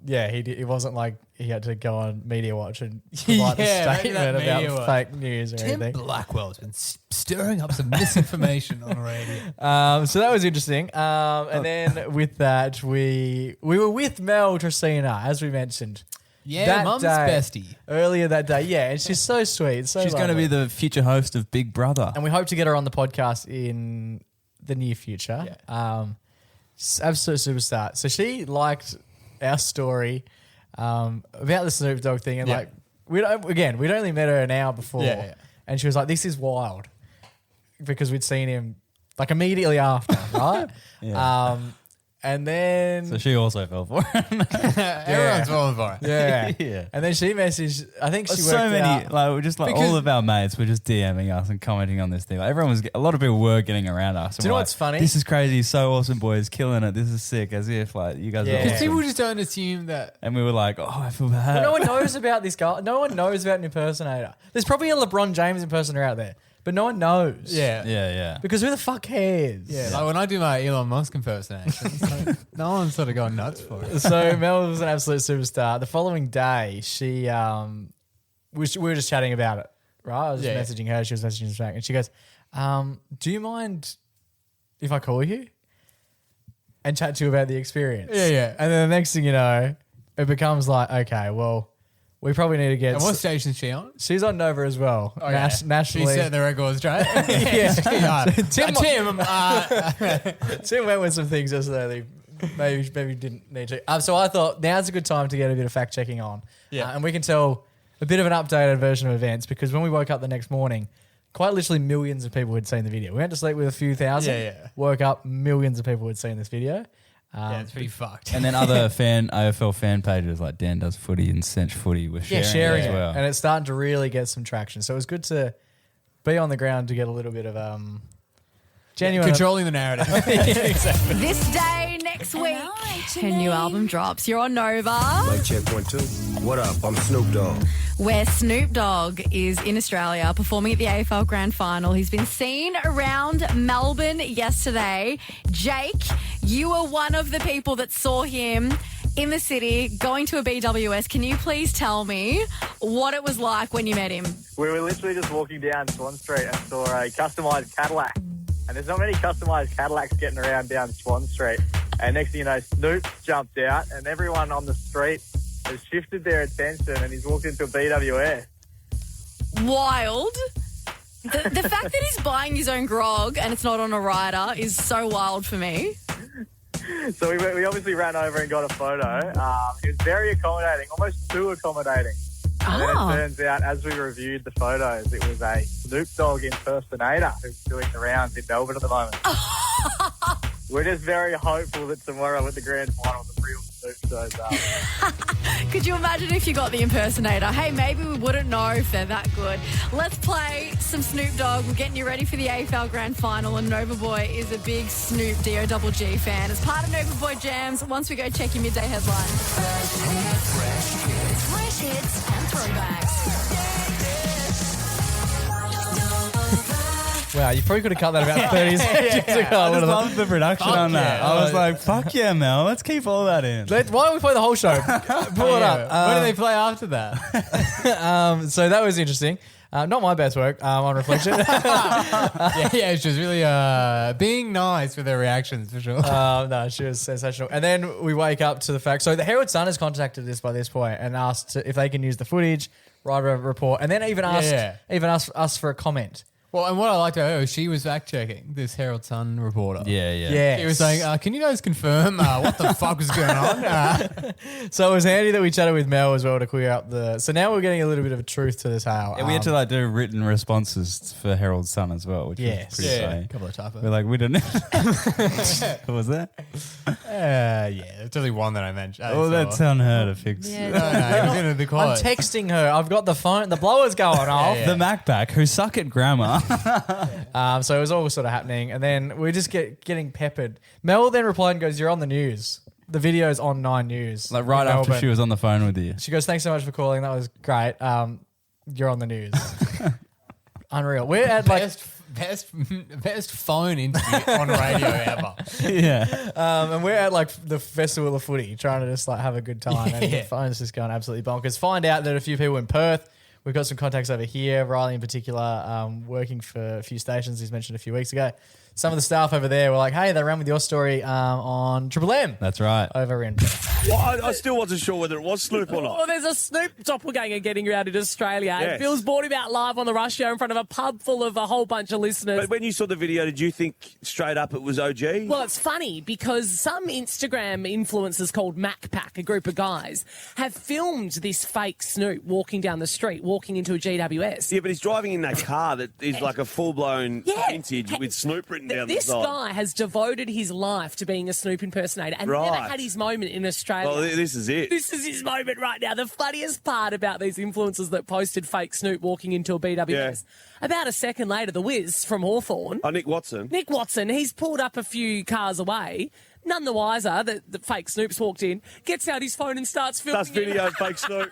it wasn't like he had to go on Media Watch and provide a statement about fake news or Tim anything. Blackwell's been stirring up some misinformation on radio. So that was interesting. And then with that, we were with Mel Tracina, as we mentioned. Yeah, that mum's day, bestie. Earlier that day, yeah, and she's so sweet. So She's going to be the future host of Big Brother. and we hope to get her on the podcast in the near future. Yeah. Absolute superstar. So she liked our story about the Snoop Dogg thing, and Yeah. we'd only met her an hour before, Yeah. and she was like, "This is wild," because we'd seen him like immediately after, right? Yeah. And then So she also fell for it. Everyone's falling for it. yeah, Yeah. and then she messaged. I think she So worked many, out. we're just like Because- all of our mates were just DMing us and commenting on this thing. Like a lot of people were getting around us. Do you know what's funny? This is crazy, so awesome, boys, killing it. This is sick, as if like you guys Yeah. are Because awesome. people just don't assume that. And we were like, oh, I feel bad. But no one knows about this guy. No one knows about an impersonator. There's probably a LeBron James impersonator out there, but no one knows. Yeah. Yeah. Because who the fuck cares? Yeah, like when I do my Elon Musk impersonation, it's like, no one's sort of going nuts for it. So Mel was an absolute superstar. The following day, we were just chatting about it, right? I was just messaging her. She was messaging us back. And she goes, do you mind if I call you and chat to you about the experience? Yeah. And then the next thing you know, it becomes like, okay, well, we probably need to get... And what station is she on? She's on Nova as well. Okay. Nationally. She set the record straight. Yeah. Tim, Tim went with some things yesterday that maybe didn't need to. So I thought now's a good time to get a bit of fact checking on. Yeah. And we can tell a bit of an updated version of events, because when we woke up the next morning, quite literally millions of people had seen the video. We went to sleep with a few thousand. Yeah. Woke up, millions of people had seen this video. Yeah, it's pretty fucked. And then other AFL fan pages like Dan Does Footy and Cinch Footy were sharing it as well. And it's starting to really get some traction. So it was good to be on the ground to get a little bit of genuine Controlling the narrative. Exactly. This day next week, her new album drops. You're on Nova, Mic check 1 2. What up? I'm Snoop Dogg. where Snoop Dogg is in Australia performing at the AFL Grand Final. He's been seen around Melbourne yesterday. Jake, you were one of the people that saw him in the city going to a BWS. Can you please tell me what it was like when you met him? We were literally just walking down Swan Street and saw a customised Cadillac. And there's not many customised Cadillacs getting around down Swan Street. And next thing you know, Snoop jumped out and everyone on the street has shifted their attention and he's walked into a BWS. Wild. The fact that he's buying his own grog and it's not on a rider is so wild for me. So we obviously ran over and got a photo. He was very accommodating, almost too accommodating. And then it turns out, as we reviewed the photos, it was a Snoop Dogg impersonator who's doing the rounds in Melbourne at the moment. We're just very hopeful that tomorrow at the grand final, the real Snoop shows up. Could you imagine if you got the impersonator? Hey, maybe we wouldn't know if they're that good. Let's play some Snoop Dogg. We're getting you ready for the AFL Grand Final, and Nova Boy is a big Snoop D-O-double-G fan. As part of Nova Boy Jams, once we go check your midday headlines. Fresh hits and throwbacks. Wow, you probably could have cut that about 30 seconds ago. I just loved the production on that. yeah. I was like, fuck yeah, Mel. Let's keep all that in. Why don't we play the whole show? Pull it up. What do they play after that? So that was interesting. Not my best work on reflection. It's just really being nice with their reactions for sure. No, she was sensational. And then we wake up to the fact. So the Herald Sun has contacted us by this point and asked if they can use the footage, write a report, and then even asked us for a comment. Well, and what I liked about her was she was fact-checking this Herald Sun reporter. Yeah. She was saying, can you guys confirm what the fuck was going on? So it was handy that we chatted with Mel as well to clear up the... So now we're getting a little bit of a truth to this hail. Yeah, we had to do written responses for Herald Sun as well, which was pretty funny. A couple of typos. We're like, we didn't. What was that? There's only one that I mentioned. Oh, that's on her to fix. Yeah. No, it was in the I'm quote. texting her. I've got the phone. The blower's going off. The MacBack, who suck at grammar. So it was all sort of happening. And then we just getting peppered. Mel then replied and goes, "You're on the news. The video's on 9 News." Like right in after Melbourne. she was on the phone with you. She goes, "Thanks so much for calling. That was great. You're on the news." Unreal. We're at like... Best phone interview on radio ever. Yeah. and we're at like the Festival of Footy trying to just like have a good time. And the phone's just going absolutely bonkers. Find out that a few people in Perth, we've got some contacts over here, Riley in particular, working for a few stations he's mentioned a few weeks ago. Some of the staff over there were like, "Hey, they ran with your story on Triple M." That's right. Over in Perth. Well, I still wasn't sure whether it was Snoop or not. Well, there's a Snoop doppelganger getting around in Australia. Yes. And Bill's brought him out live on the Rush Show in front of a pub full of a whole bunch of listeners. But when you saw the video, did you think straight up it was OG? Well, it's funny because some Instagram influencers called MacPack, a group of guys, have filmed this fake Snoop walking down the street, walking into a GWS. Yeah, but he's driving in that car that is like a full-blown vintage with Snoop written down the This side. guy has devoted his life to being a Snoop impersonator and never had his moment in Australia. Well, this is it. This is his moment right now. The funniest part about these influencers that posted fake Snoop walking into a BWS. About a second later, the Wiz from Hawthorne. Oh, Nick Watson, he's pulled up a few cars away. None the wiser that the fake Snoop's walked in, gets out his phone and starts filming. That's video fake Snoop.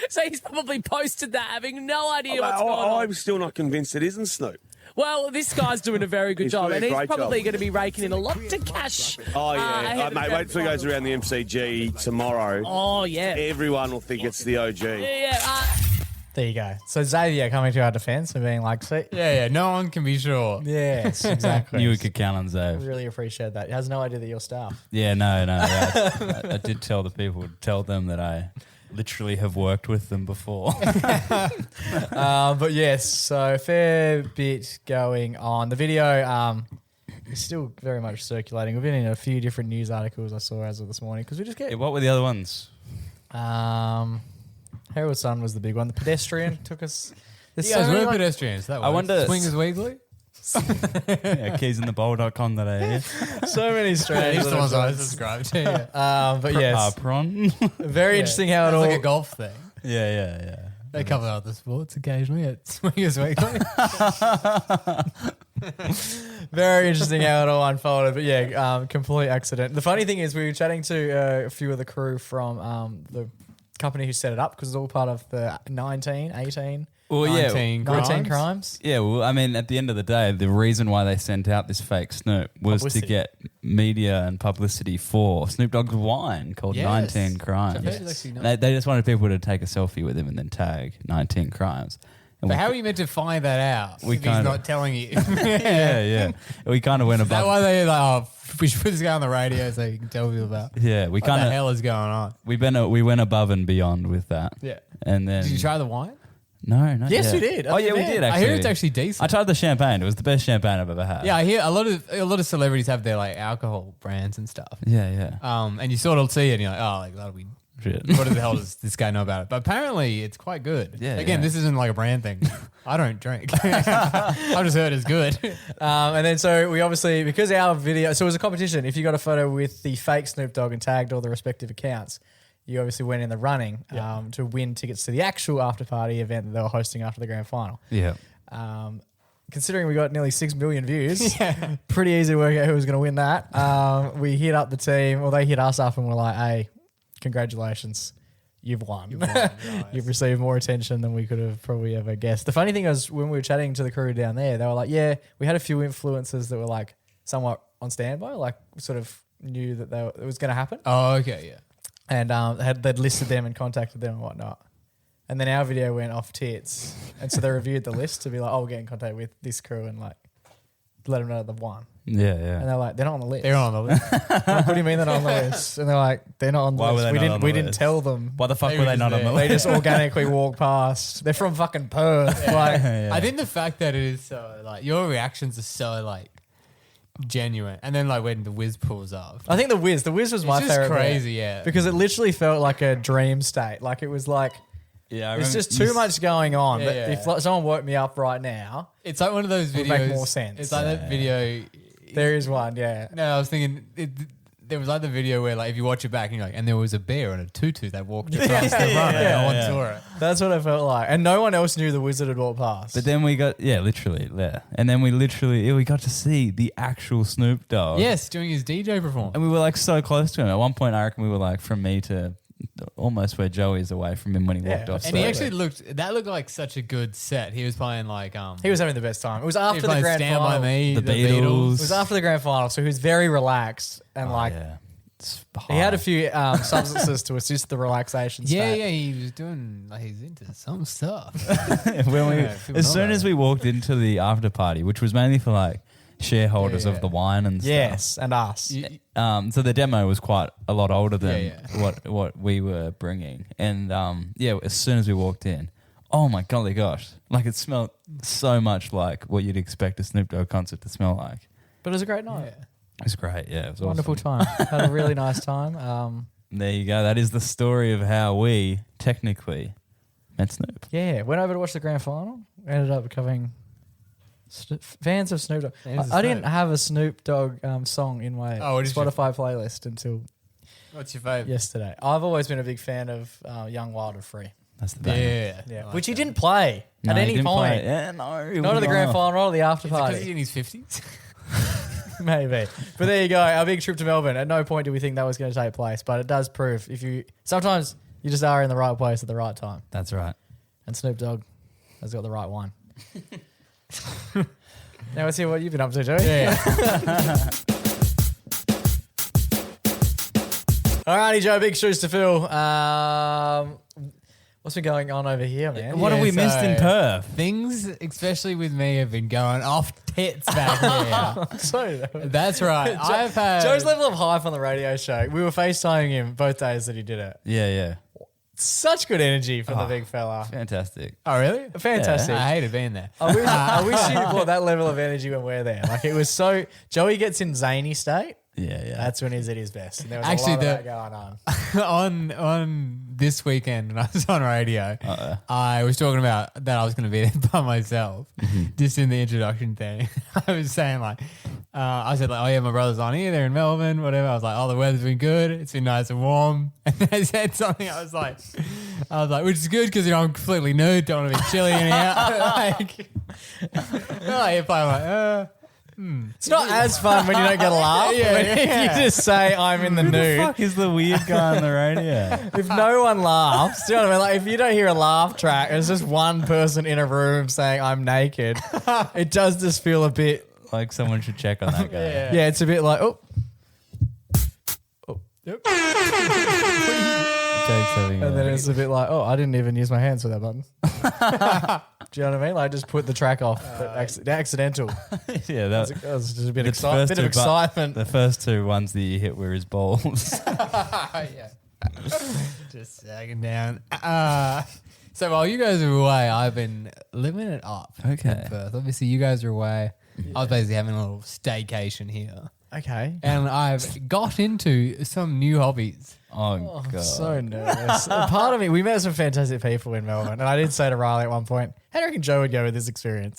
So he's probably posted that, having no idea what's going on. I'm still not convinced it isn't Snoop. Well, this guy's doing a very good He's job, doing and a he's great probably job. going to be raking in a lot of cash. Oh, yeah. ahead of the Mate, grand wait till he goes final. around the MCG tomorrow. Oh, yeah. Everyone will think it's the OG. Yeah, There you go. So Xavier coming to our defence and being like, "See, No one can be sure. yes, exactly." Knew we could count on We Zave. really appreciate that. He has no idea that you're staff. Yeah, no. I did tell the people, tell them that I literally have worked with them before. But yes, so a fair bit going on. The video is still very much circulating. We've been in a few different news articles I saw as of this morning because we just get... Yeah, what were the other ones? Herald Sun was the big one. The pedestrian took us... You guys were pedestrians. That was I wonder- Swingers Weekly. Yeah, keysinthebowl.com.au. So many strange. These are the ones I little subscribe to. Yeah. but yes, Prawn. very interesting how it It's all. like a golf thing. Yeah. They cover other sports occasionally at Swingers Weekly. Very interesting how it all unfolded, but yeah, complete accident. The funny thing is, we were chatting to a few of the crew from the company who set it up because it's all part of the 18. Well, 19 19 crimes. Yeah, well, I mean, at the end of the day, the reason why they sent out this fake Snoop was Publicity. to get media and publicity for Snoop Dogg's wine called Yes. 19 Crimes. Yes. Is actually nice. They just wanted people to take a selfie with him and then tag 19 Crimes. And But we- how are you meant to find that out We if he's kinda- not telling you? yeah. We kind of went Is that above. why they like, oh, we should put this guy on the radio so you can tell people about Yeah, we what kind the of hell is going on? we went above and beyond with that. Yeah. And then Did you try the wine? No, not Yes, yet. we did. Oh yeah, we Man. did. I Actually, hear it's actually decent. I tried the champagne. It was the best champagne I've ever had. Yeah, I hear a lot of celebrities have their like alcohol brands and stuff. Yeah. And you sort of see it and you're like, oh, like that'll be Shit. what the hell does this guy know about it? But apparently it's quite good. Yeah, Again, yeah. this isn't like a brand thing. I don't drink. I've just heard it's good. And then so we obviously, because our video, so it was a competition. If you got a photo with the fake Snoop Dogg and tagged all the respective accounts, you obviously went in the running to win tickets to the actual after party event that they were hosting after the grand final. Yeah. Considering we got nearly 6 million views, pretty easy to work out who was going to win that. We hit up the team, or they hit us up and were like, hey, congratulations. You've won. You've received more attention than we could have probably ever guessed. The funny thing was when we were chatting to the crew down there, they were like, yeah, we had a few influencers that were like somewhat on standby, like sort of knew that it was going to happen. Oh, okay, yeah. And they'd listed them and contacted them and whatnot. And then our video went off tits. And so they reviewed the list to be like, oh, we'll get in contact with this crew and like let them know they've won. Yeah. And they're like, they're not on the list. They're on the list. Like, what do you mean they're not on the list? And they're like, they're not on the Why were list. they We not didn't on the we didn't list? tell them. Why the fuck They were were they not on the there. They list? just organically walked past. They're from fucking Perth. Like, Yeah. I think the fact that it is so like your reactions are so like genuine, and then like when the whiz pulls up, I think the Wiz was my just favorite. bit. crazy, yeah. Because it literally felt like a dream state. Like it was like Yeah, I there's remember just too much going on. Yeah, But yeah. if like, someone woke me up right now, It's like one of those Would videos. make more sense. It's like that video. there is one. Yeah. No, I was thinking there was like the video where like if you watch it back and you're like, and there was a bear and a tutu that walked across the run and no one saw it. That's what it felt like. And no one else knew the wizard had walked past. But then we got literally, yeah. And then we got to see the actual Snoop Dogg. Yes, doing his DJ performance. And we were like so close to him. At one point, I reckon we were like from me to almost where Joey is away from him when he walked off. And he actually looked like such a good set. He was playing like he was having the best time. It was he after was the playing grand Stand final. By Me, The the Beatles. Beatles. It was after the grand final, so he was very relaxed and like yeah. It's he had a high. few substances to assist the relaxation. Yeah, state. yeah, he was doing like he's into some stuff. When Yeah, people as know soon about as it. we walked into the after party, which was mainly for like shareholders Yeah, of the wine and stuff. Yes, and us. So the demo was quite a lot older than Yeah, what we were bringing, and as soon as we walked in, oh my golly gosh, like it smelled so much like what you'd expect a Snoop Dogg concert to smell like. But it was a great night. It was great, yeah, it was Wonderful awesome. time. Had a really nice time. There you go. That is the story of how we technically met Snoop. Yeah, went over to watch the grand final. Ended up becoming fans of Snoop Dogg. Fans of I didn't Snoop. have a Snoop Dogg song in my Oh, what is your- Spotify playlist until What's your favorite? yesterday. I've always been a big fan of Young, Wild and Free. That's the banger. Yeah, Which he didn't play No, at he any didn't point. play. Yeah, no, he Not at the would've grand gone final, not at the after Because he's party. in his 50s. Maybe. But there you go. Our big trip to Melbourne. At no point did we think that was going to take place, but it does prove sometimes you just are in the right place at the right time. That's right. And Snoop Dogg has got the right one. Now let's hear what you've been up to, Joey. Yeah. Alrighty, Joe, big shoes to fill. What's been going on over here, man? What have we missed in Perth? Things, especially with me, have been going off tits back here. So, That's right. I've had Joe's level of hype on the radio show. We were FaceTiming him both days that he did it. Yeah. Such good energy from the big fella. Fantastic. Oh, really? Fantastic. I hated being there. I wish you brought that level of energy when we're there. Like it was so. Joey gets in zany state. Yeah. That's when he's at his best. And there was Actually, a lot of that going on. on this weekend when I was on radio, I was talking about that I was going to be there by myself, just in the introduction thing. I was saying like, I said like, oh yeah, my brother's on here. They're in Melbourne, whatever. I was like, oh, the weather's been good. It's been nice and warm. And they said something. I was like, which is good because I'm completely nude. Don't want to be chilly in here. If I'm like, It's not as fun when you don't get a laugh. If you just say I'm in the nude. Who the fuck is the weird guy on the radio? If no one laughs, do you know what I mean? Like if you don't hear a laugh track, it's just one person in a room saying I'm naked. It does just feel a bit Like someone should check on that guy. Yeah, it's a bit like Yep. and then it's a bit like, I didn't even use my hands for that button. Do you know what I mean? Like, just put the track off. Accidental. Yeah, that was just a bit, bit of two excitement. The first two ones that you hit were his balls. Yeah. Just sagging down. So while you guys are away, I've been living it up. Okay. In Perth. Obviously, you guys are away. Yeah. I was basically having a little staycation here. Okay. And I've got into some new hobbies. Oh, God. I'm so nervous. Part of me, we met some fantastic people in Melbourne, and I did say to Riley at one point, how do you reckon Joe would go with this experience?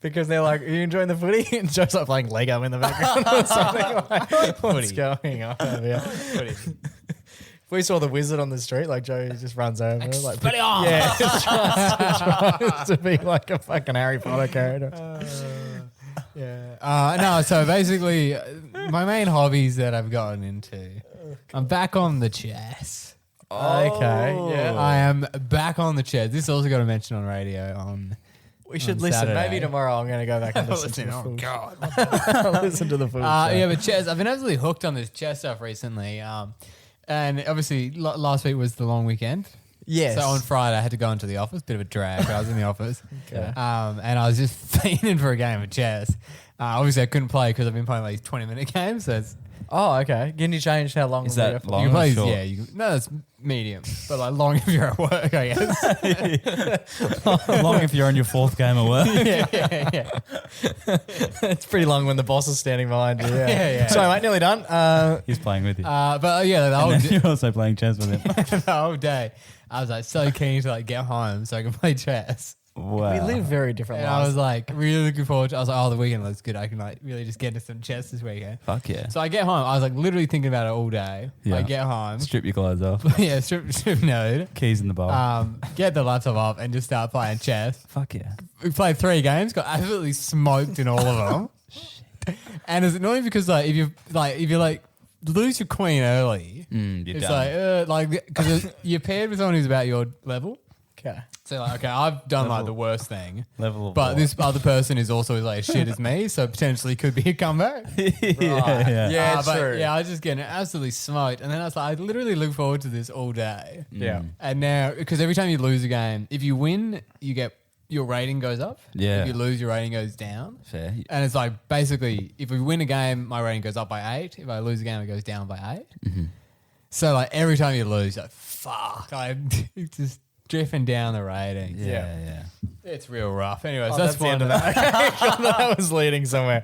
Because they're like, are you enjoying the footy? And Joe's like playing Lego in the background or something. Like, what's going on over here? If we saw the wizard on the street, like Joe just runs over. Like, yeah, just tries to be like a fucking Harry Potter character. No, so basically, my main hobbies that I've gotten into, I'm back on the chess. Okay, yeah. I am back on the chess. This also got to mention on radio on. We should on listen. Saturday. Maybe tomorrow I'm going to go back and listen to the full. God. Listen to the full show. Yeah, but chess. I've been absolutely hooked on this chess stuff recently. And obviously, last week was the long weekend. Yes. So on Friday, I had to go into the office. Bit of a drag. But I was in the office. Okay. And I was just fiending for a game of chess. Obviously, I couldn't play because I've been playing like 20-minute games. So it's, okay. Can you change how long? Is that long you can play, or short? Yeah. No, that's medium. But like long if you're at work, I guess. Long if you're on your fourth game of work. yeah. It's pretty long when the boss is standing behind you. Yeah. Sorry, mate. Nearly done. He's playing with you. But yeah, the whole And then you're also playing chess with him. the whole day, I was like so keen to like get home so I can play chess. Wow. We live very different And lives. I was like really looking forward to. I was like, the weekend looks good. I can like really just get into some chess this weekend. Fuck yeah. So I get home. I was like literally thinking about it all day. Yeah. I get home. Strip your clothes off. Yeah, strip node. Keys in the bowl. Get the laptop up and just start playing chess. Fuck yeah. We played 3 games. Got absolutely smoked in all of them. And it's annoying because like if you lose your queen early, You're it's done. like because you're paired with someone who's about your level. Okay. So like, okay, I've done like the worst thing. Level of But what? this other person is also like as shit as me, so potentially could be a comeback. Yeah. Yeah, but true. yeah, I was just getting absolutely smoked. And then I was like, I literally look forward to this all day. Yeah. And now, because every time you lose a game, if you win, you get your rating goes up. Yeah. If you lose, your rating goes down. Fair. And it's like basically, if we win a game, my rating goes up by 8. If I lose a game, it goes down by 8. Mm-hmm. So like every time you lose, you're like fuck, I'm just drifting down the rating. Yeah. It's real rough. Anyways, Oh, that's the one end of of that. That was leading somewhere.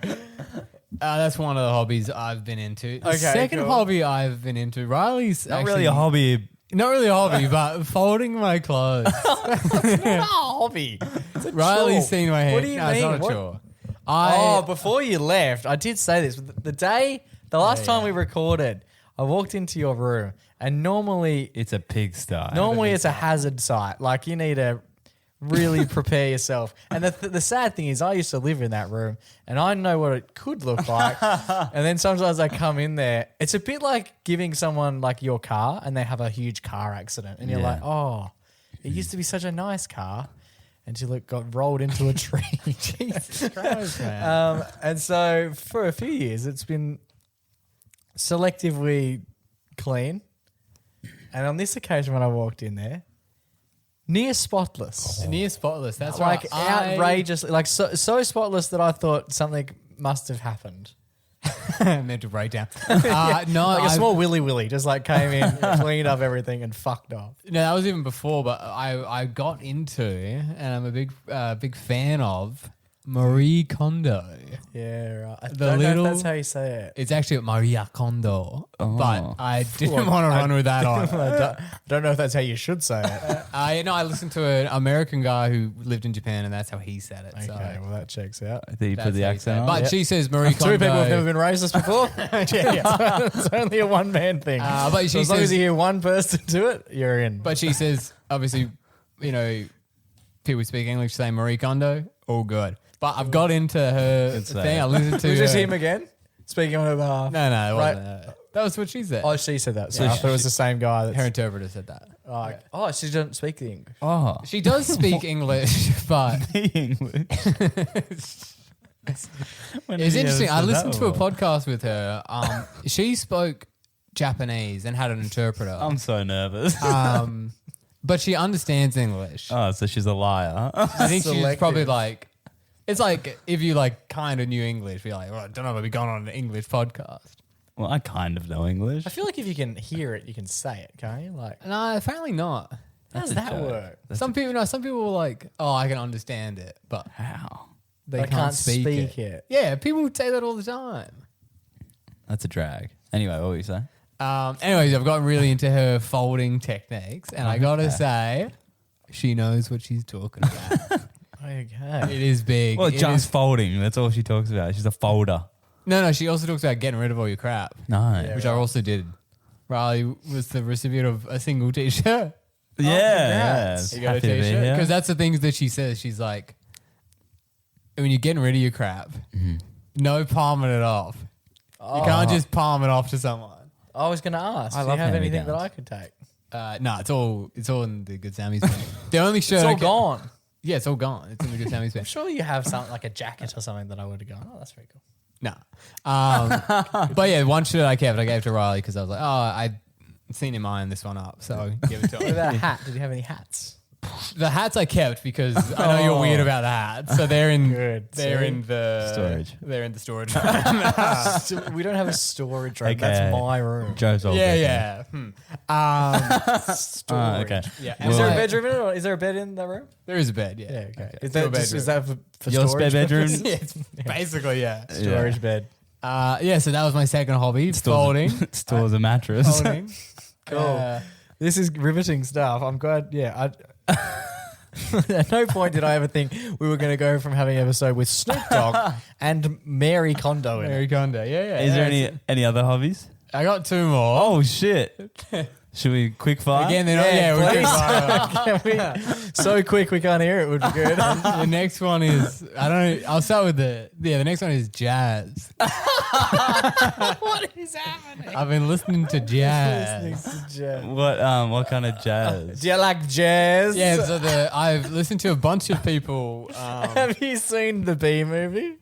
That's one of the hobbies I've been into. The Okay, second cool. hobby I've been into, Riley's Not actually, really a hobby. Not really a hobby, but folding my clothes. Not a hobby. It's a Riley's chore. seen my hair. What do you No, it's mean? not a What? chore. Before you left, I did say this. The last time we recorded, I walked into your room, and normally It's a pigsty. it's a hazard site. Like you need to really prepare yourself. And the sad thing is, I used to live in that room, and I know what it could look like. And then sometimes I come in there, it's a bit like giving someone like your car, and they have a huge car accident, and you're Yeah. like, oh, it used to be such a nice car. Until it got rolled into a tree. Jesus Christ, man. And so for a few years, it's been selectively clean. And on this occasion, when I walked in there, near spotless. Near spotless. That's Like right. outrageously, like so spotless that I thought something must have happened. Mental breakdown. No, Like a I've- small willy just like came in, cleaned up everything and fucked off. No, that was even before, but I got into, and I'm a big fan of Marie Kondo. Yeah, right. I The don't know little- if that's how you say it. It's actually Maria Kondo, but I didn't Well, want to run with that I on. don't know if that's how you should say it. I listened to an American guy who lived in Japan, and that's how he said it. So Okay, well that checks out. I think you put that's the how he said accent it. on. But she says Marie Kondo. Two people have never been racist before. Yeah, it's only a one-man thing. But she So as long as says- you hear one person do it, you're in. But she says, obviously, people speak English say Marie Kondo, all good. But I've got into her Good say. thing. I listened to was just her- him again speaking on her behalf. No, it Right. wasn't her. That was what she said. Oh, she said that. So I thought it was the same guy. That's, Her interpreter said that. oh, she doesn't speak the English. Oh, She does speak English, but English. it's interesting. I listened to a podcast with her. She spoke Japanese and had an interpreter. I'm so nervous. But she understands English. Oh, so she's a liar. I think she's Selective. probably like, it's like if you like kind of knew English, be like, well, I don't know if we're going on an English podcast. Well, I kind of know English. I feel like if you can hear it, you can say it, can't you? Like, No, apparently not. how does that work? Some people were like, oh, I can understand it, but How? they I can't speak it. Yeah, people say that all the time. That's a drag. Anyway, what were you saying? Anyways, I've gotten really into her folding techniques, and I gotta say, she knows what she's talking about. Okay. It is big. Well, It just is- folding. That's all she talks about. She's a folder. No, she also talks about getting rid of all your crap, No. which I also did. Riley was the recipient of a single t-shirt. Yeah. You got a Happy to be t-shirt? here. Because that's the things that she says. She's like, when you're getting rid of your crap, no palming it off. You can't just palm it off to someone. I was going to ask, I do you love have anything hand-me-downs. that I could take? No, it's all in the Good Sammy's bag. The only shirt It's I all ca- gone. Yeah, it's all gone. It's in the Good Sammy's I'm bag. sure you have something like a jacket or something that I would have gone, oh, that's very cool. No. But yeah, one shirt I kept, I gave to Riley because I was like, oh, I'd seen him eyeing this one up, so give it to What him. about a hat? Did you have any hats? The hats I kept because I know you're weird about the hats, so they're in the Storage. They're in the storage. We don't have a storage room. Okay. That's my room. Joe's old. yeah. Storage. Okay. Yeah. Is there a Well, bedroom in it, or is there a bed in the room? There is a bed. Yeah. Yeah, okay. Is Still a that, just, is that for Your storage spare bedroom? purposes? Yeah, it's basically yeah. Storage bed. Yeah. So that was my second hobby, folding. Stores a mattress. Folding. Cool. This is riveting stuff. I'm glad. Yeah. At no point did I ever think we were going to go from having an episode with Snoop Dogg and Mary Kondo in Mary it. Kondo. Yeah. Is there any other hobbies? I got two more. Oh shit! Should we quick fire? Again, they're not. Yeah, we please. can fire. Can we, so quick we can't hear it would be good. The next one is I'll start with the next one is jazz. What is happening? I've been listening to jazz. What kind of jazz? Do you like jazz? Yeah, so I've listened to a bunch of people. Have you seen the B movie?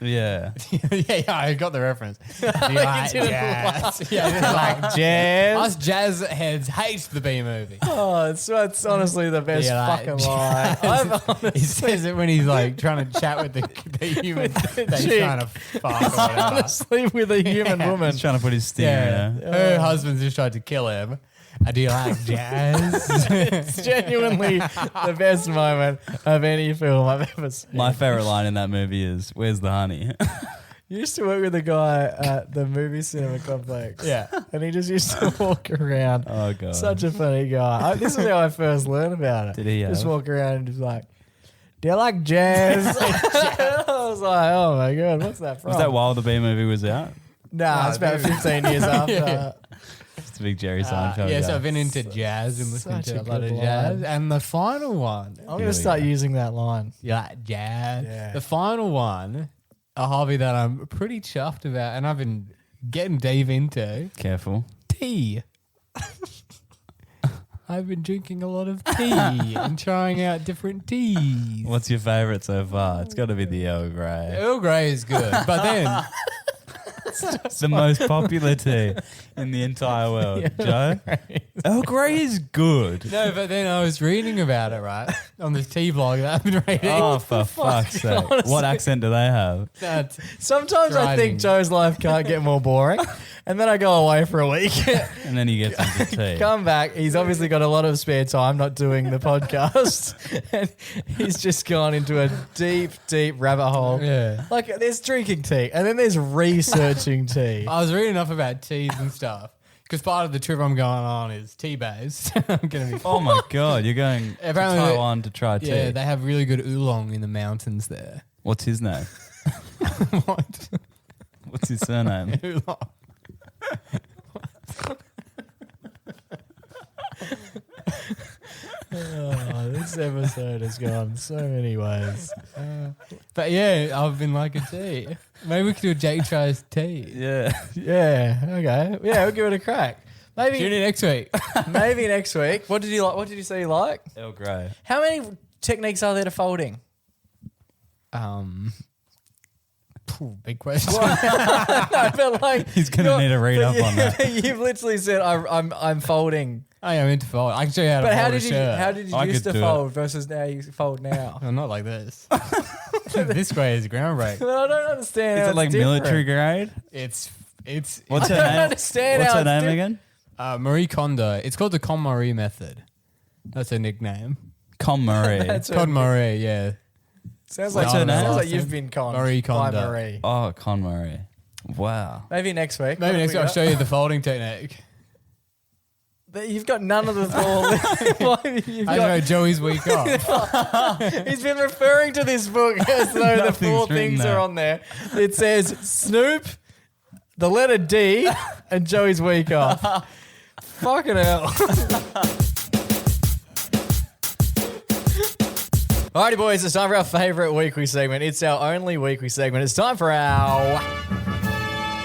Yeah. yeah, I got the reference. Do you like didn't jazz? Yeah, I didn't Like jazz? Us jazz heads hate the B movie. Oh, it's honestly the best Yeah, like fucking line. I've He says it when he's like trying to chat with the human that he's chick. trying to fuck or whatever. honestly with a human woman. He's trying to put his sting Yeah, in there. her husband's just tried to kill him. Do you like jazz? It's genuinely the best moment of any film I've ever seen. My favorite line in that movie is, "Where's the honey?" You used to work with a guy at the movie cinema complex. Yeah. And he just used to walk around. Oh god. Such a funny guy. This is how I first learned about it. Did he just have? walk around and just like, do you like jazz? I was like, oh my God, what's that from? Was that while the B movie was out? Nah, it's about 15 years after. Yeah. It's a big Jerry Seinfeld. Yeah, so guy. I've been into jazz and listening Such to a a lot of good jazz. line. And the final one, I'm going to start using that line. you like jazz? Yeah. The final one, a hobby that I'm pretty chuffed about and I've been getting deep into, Careful. tea. I've been drinking a lot of tea and trying out different teas. What's your favorite so far? It's got to be the Earl Grey. Earl Grey is good, but then The most popular tea in the entire world. Joe? Earl Grey is good. No, but then I was reading about it, right? On this tea blog that I've been reading. Oh, for fuck's sake. Honestly. What accent do they have? That's Sometimes I driving. think Joe's life can't get more boring. And then I go away for a week. And then he gets into tea. Come back. He's obviously got a lot of spare time not doing the podcast. And he's just gone into a deep, deep rabbit hole. Yeah. Like there's drinking tea and then there's researching tea. I was reading enough about teas and stuff because part of the trip I'm going on is tea based. I'm gonna be. Oh my God, you're going to Apparently they- Taiwan to try tea. Yeah, they have really good oolong in the mountains there. What's his name? What? What's his surname? Oolong. Oh, this episode has gone so many ways. But yeah, I've been liking tea. Maybe we could do a Jake tries tea. Yeah. Yeah, okay. Yeah, we'll give it a crack. Tune in Maybe next week. maybe next week. What did you like? What did you say you like? Earl Grey. How many techniques are there to folding? Big question. No, but like He's going to need to read up on that. You've literally said I'm folding. I am into fold. I can show you how to But fold how a did you shirt. how did you I used could to do fold versus now you fold now? Well, not like this. This way is groundbreaking. But I don't understand. Is how it like it's different. military grade? It's What's I her don't name? understand What's how her it's name different. again? Marie Kondo. It's called the KonMari method. That's her nickname. Con Marie. That's her- KonMari, yeah. Sounds What's like her name? sounds like you've been conned Marie by Kondo. Marie. Oh, Con Marie. Wow. Maybe next week. Maybe What next have week I'll show you the folding technique. But you've got none of the four. You've I got- know Joey's week off. He's been referring to this book as though the Nothing's four written things there. are on there. It says Snoop, the letter D, and Joey's week off. Fucking hell. Alrighty, boys, it's time for our favourite weekly segment. It's our only weekly segment. It's time for our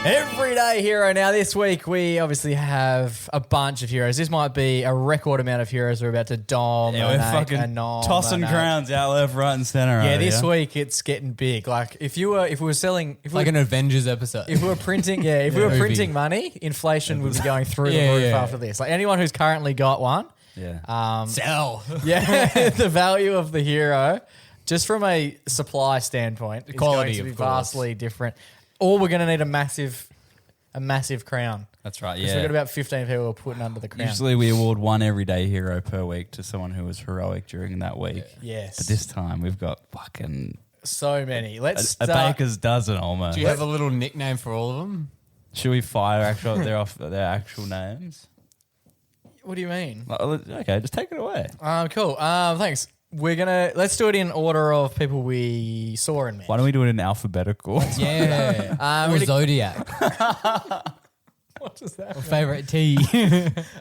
Everyday Hero. Now, this week we obviously have a bunch of heroes. This might be a record amount of heroes we're about to dominate. Yeah, we're fucking tossing crowns out left, right, and center. Yeah, over this here. week it's getting big. Like if we were selling, if we Like were, an Avengers episode. if we were printing, if we were movie. printing money, inflation would be going through Yeah, the roof yeah. after this. Like anyone who's currently got one, Yeah. Sell. yeah, the value of the hero, just from a supply standpoint, is quality, going to be of course. vastly different. Or we're going to need a massive crown. That's right. Because Yeah. we've got about 15 people putting under the crown. Usually we award one everyday hero per week to someone who was heroic during that week. Yes. But this time we've got fucking So many. Let's a start. baker's dozen almost. Do you have a little nickname for all of them? Should we fire their actual names? What do you mean? Okay, just take it away. Cool. Thanks. Let's do it in order of people we saw and met. Why don't we do it in alphabetical? Yeah. Or Zodiac. What does that Or favourite tea.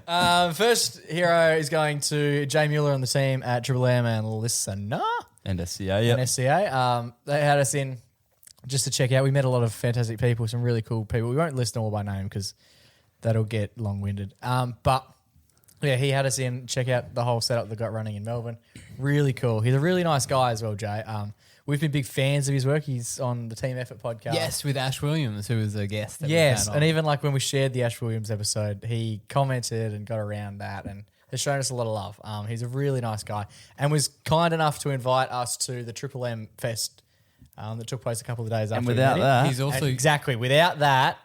First hero is going to Jay Mueller and the team at Triple M and Listener And SCA, yeah. and SCA. They had us in just to check out. We met a lot of fantastic people, some really cool people. We won't list them all by name because that'll get long-winded. But yeah, he had us in, check out the whole setup they got running in Melbourne. Really cool. He's a really nice guy as well, Jay. We've been big fans of his work. He's on the Team Effort podcast. Yes, with Ash Williams, who was a guest. that we Yes, had and on. even like when we shared the Ash Williams episode, he commented and got around that and has shown us a lot of love. He's a really nice guy and was kind enough to invite us to the Triple M Fest that took place a couple of days after. And we without met him. that, He's also Exactly. Without that,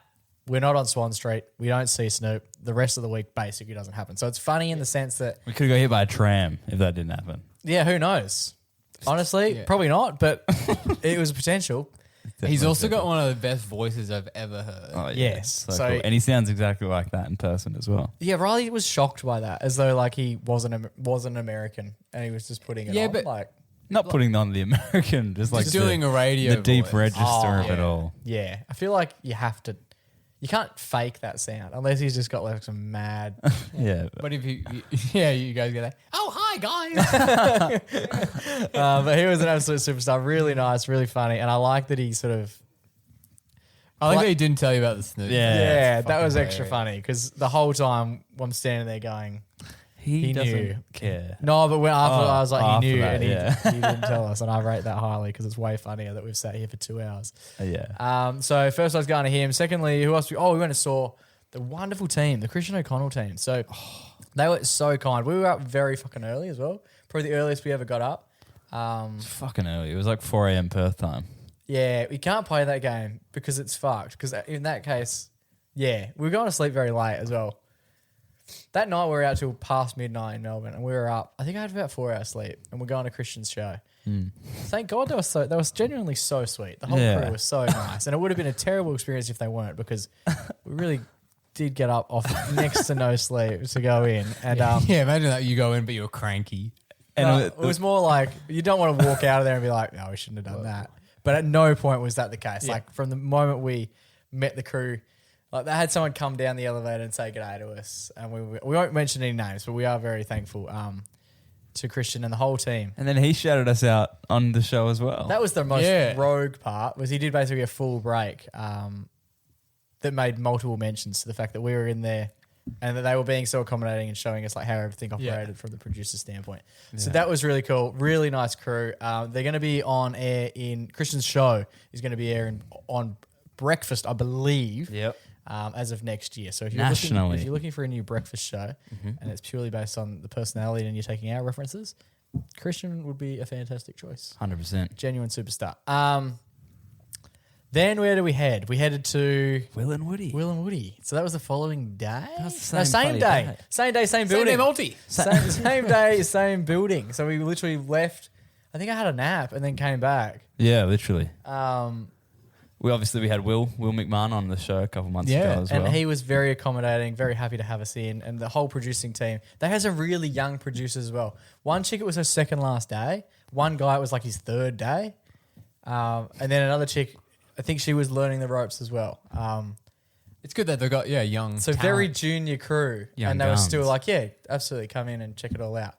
we're not on Swan Street. We don't see Snoop. The rest of the week basically doesn't happen. So it's funny in the sense that, We could have got hit by a tram if that didn't happen. yeah, who knows? Honestly, probably not, but it was a potential. He's also got one of the best voices I've ever heard. Oh, yeah. Yes. So So- cool. And he sounds exactly like that in person as well. Yeah, Riley was shocked by that, as though like he wasn't American and he was just putting it Yeah, on. but- Like, Not putting on the American, just like doing a radio the deep voice. register of it yeah. all. Yeah, I feel like you can't fake that sound unless he's just got like some mad. Yeah. But if you guys get that. Oh, hi, guys. But he was an absolute superstar. Really nice, really funny, and I like that he sort of. I like that he didn't tell you about the Snoop. Yeah. Yeah, it's that was fucking extra hilarious. funny because the whole time I'm standing there going, He doesn't knew. care. No, but after I was like, he knew, that, and he didn't tell us, and I rate that highly because it's way funnier that we've sat here for 2 hours. Yeah. So first I was going to him. Secondly, who else? We went and saw the wonderful team, the Christian O'Connell team. So they were so kind. We were up very fucking early as well. Probably the earliest we ever got up. It's fucking early. It was like 4 a.m. Perth time. Yeah, we can't play that game because it's fucked. Because in that case, yeah, we were going to sleep very late as well. That night we were out till past midnight in Melbourne, and we were up. I think I had about 4 hours sleep, and we're going to Christian's show. Thank God they was genuinely so sweet. The whole crew was so nice, and it would have been a terrible experience if they weren't, because we really did get up off next to no sleep to go in. And imagine that you go in but you're cranky. And it was more like you don't want to walk out of there and be like, no, we shouldn't have done that. But at no point was that the case. Yeah. Like from the moment we met the crew. Like they had someone come down the elevator and say g'day to us, and we won't mention any names, but we are very thankful to Christian and the whole team. And then he shouted us out on the show as well. That was the most rogue part. Was he did basically a full break that made multiple mentions to the fact that we were in there and that they were being so accommodating and showing us like how everything operated from the producer standpoint. So that was really cool. Really nice crew. They're going to be on air in Christian's show. Is going to be airing on breakfast, I believe. Yep. As of next year. So if you're looking for a new breakfast show and it's purely based on the personality and you're taking our references, Christian would be a fantastic choice. 100%. Genuine superstar. Then where do we head? We headed to Will and Woody. So that was the following day? Same day. Same day, same building. Same day, same building. So we literally left. I think I had a nap and then came back. Yeah, literally. We had Will McMahon on the show a couple months ago as well. And he was very accommodating, very happy to have us in, and the whole producing team. They had some really young producers as well. One chick, it was her second last day. One guy, it was like his third day. And then another chick, I think she was learning the ropes as well. It's good that they've got young So talent. very junior crew. Young and they were still guns. like, absolutely, come in and check it all out.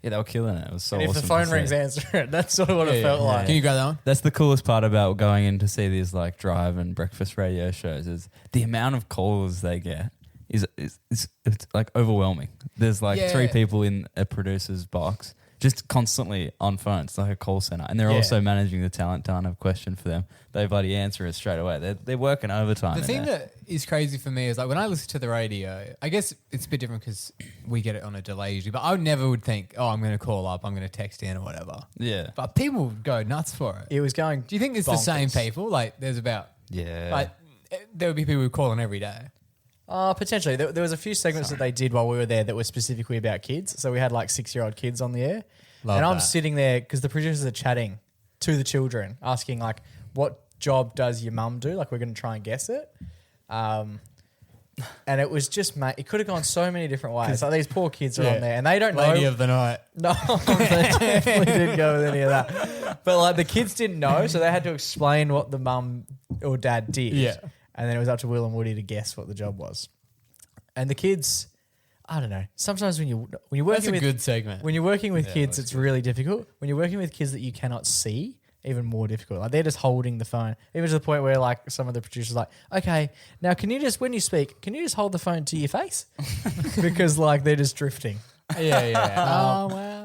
Yeah, they were killing it. It was so And awesome. if the phone rings, answer it. That's sort of what it felt like. Can you grab that one? That's the coolest part about going in to see these like drive and breakfast radio shows is the amount of calls they get is it's like overwhelming. There's like 3 people in a producer's box just constantly on phone. It's like a call center. And they're also managing the talent to have a question for them. They bloody answer it straight away. They're working overtime. The thing that is crazy for me is like when I listen to the radio, I guess it's a bit different because we get it on a delay usually, but I would think, I'm going to call up, I'm going to text in or whatever. Yeah. But people would go nuts for it. It was going Do you think it's the same people? Like there's about... Yeah. Like there would be people who call in every day. Potentially. There was a few segments that they did while we were there that were specifically about kids. So we had like 6-year-old kids on the air. And I'm sitting there because the producers are chatting to the children, asking like, what job does your mum do? Like we're going to try and guess it. And it was just, mate, it could have gone so many different ways. Like these poor kids are on there and they don't know. Lady of the night. No, they definitely didn't go with any of that. But like the kids didn't know, so they had to explain what the mum or dad did. Yeah. And then it was up to Will and Woody to guess what the job was. And the kids, I don't know. Sometimes when you're working That's a with good segment. when you're working with kids, it's really difficult. When you're working with kids that you cannot see, even more difficult. Like they're just holding the phone, even to the point where like some of the producers are like, okay, now can you just when you speak, can you just hold the phone to your face because like they're just drifting. Wow.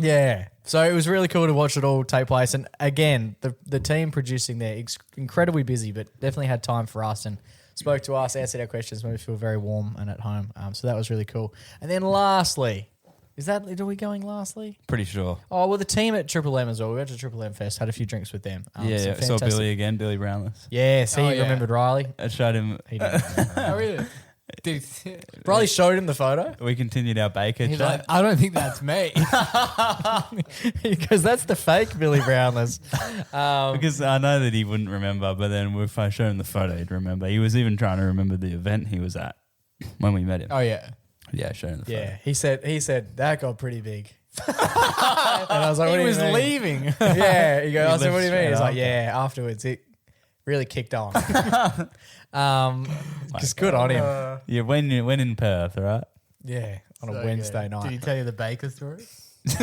Yeah. So it was really cool to watch it all take place. And again, the team producing there, incredibly busy, but definitely had time for us and spoke to us, answered our questions, made me feel very warm and at home. So that was really cool. And then lastly, are we going lastly? Pretty sure. Oh, well, the team at Triple M as well. We went to Triple M Fest, had a few drinks with them. Yeah, saw Billy again, Billy Brownless. Yes, he remembered Riley. I showed him. He didn't. Oh, really? Riley showed him the photo. We continued our Baker He's chat. like, I don't think that's me. Because that's the fake Billy Brownless. Because I know that he wouldn't remember, but then if I showed him the photo, he'd remember. He was even trying to remember the event he was at when we met him. Oh, yeah. Yeah, I showed him the photo. Yeah, he said that got pretty big. And I was like, what He do you was mean? leaving. Yeah, he goes, I said, left what do you mean? straight He's like, after. yeah, afterwards it really kicked on. Just good on him. Yeah, when in Perth, right? Yeah, on a Wednesday night. Did he tell you the Baker story? So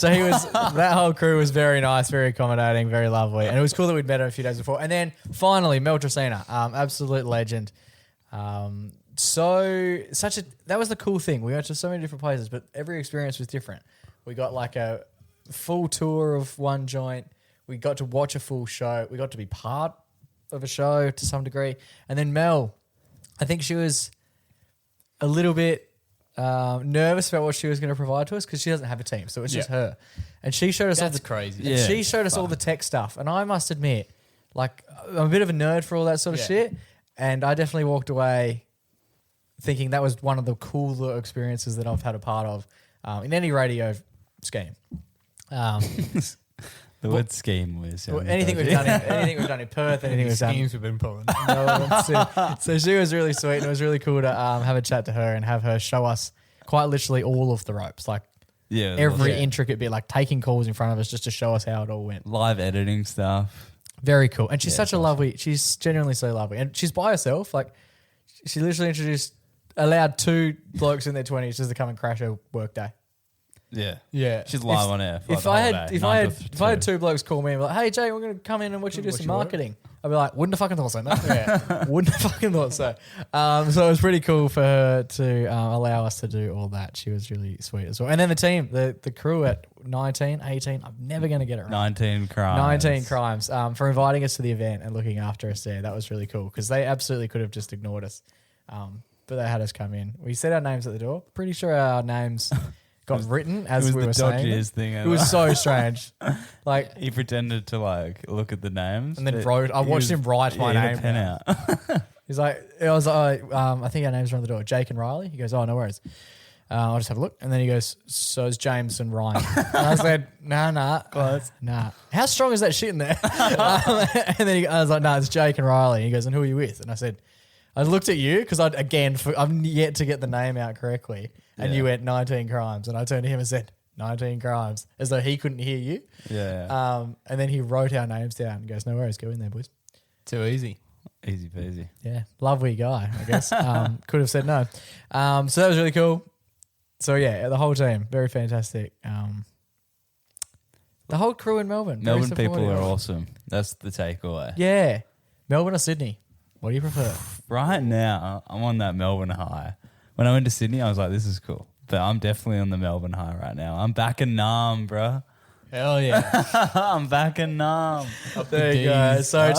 he was. That whole crew was very nice, very accommodating, very lovely, and it was cool that we'd met him a few days before. And then finally, Mel Tresina, absolute legend. that was the cool thing. We went to so many different places, but every experience was different. We got like a full tour of one joint. We got to watch a full show. We got to be part of a show to some degree. And then Mel, I think she was a little bit nervous about what she was going to provide to us because she doesn't have a team, so it's just her. And she showed us That's crazy. Yeah. She showed us all the tech stuff, and I must admit, like, I'm a bit of a nerd for all that sort of shit, and I definitely walked away thinking that was one of the cooler experiences that I've had a part of in any radio scheme. The word scheme was anything we've done in Perth, anything we've done. Schemes we've been pulling. So she was really sweet, and it was really cool to have a chat to her and have her show us quite literally all of the ropes, like every intricate bit, like taking calls in front of us just to show us how it all went. Live editing stuff. Very cool. And she's such a lovely, she's genuinely so lovely. And she's by herself. Like, she literally allowed 2 blokes in their 20s just to come and crash her work day. Yeah. She's live on air. If I had 2 blokes call me and be like, "Hey Jay, we're going to come in and watch you do some marketing," I'd be like, "Wouldn't have fucking thought so, mate." Wouldn't have fucking thought so. So it was pretty cool for her to allow us to do all that. She was really sweet as well. And then the team, the crew at 19, 18, I'm never going to get it right. 19 crimes. For inviting us to the event and looking after us there. That was really cool because they absolutely could have just ignored us. But they had us come in. We said our names at the door. Pretty sure our names got written as we were saying. It was the dodgiest thing ever. It was so strange. Like, he pretended to look at the names and then wrote. I watched him write my name. Pen out. He's like, I was like, I think our names are on the door. Jake and Riley. He goes, "Oh, no worries. I'll just have a look." And then he goes, "So is James and Ryan." And I said, nah. How strong is that shit in there? And then I was like, "No, it's Jake and Riley." He goes, "And who are you with?" And I said, I looked at you because I'm yet to get the name out correctly. And you went 19 crimes. And I turned to him and said, 19 crimes, as though he couldn't hear you. Yeah. And then he wrote our names down and goes, "No worries, go in there, boys." Too easy. Easy peasy. Yeah. Lovely guy, I guess. Could have said no. So that was really cool. So yeah, the whole team, very fantastic. The whole crew in Melbourne. Melbourne people are awesome. That's the takeaway. Yeah. Melbourne or Sydney? What do you prefer? Right now, I'm on that Melbourne high. When I went to Sydney, I was like, this is cool. But I'm definitely on the Melbourne high right now. I'm back in Nam, bro. Hell yeah. I'm back in Nam. There you go. So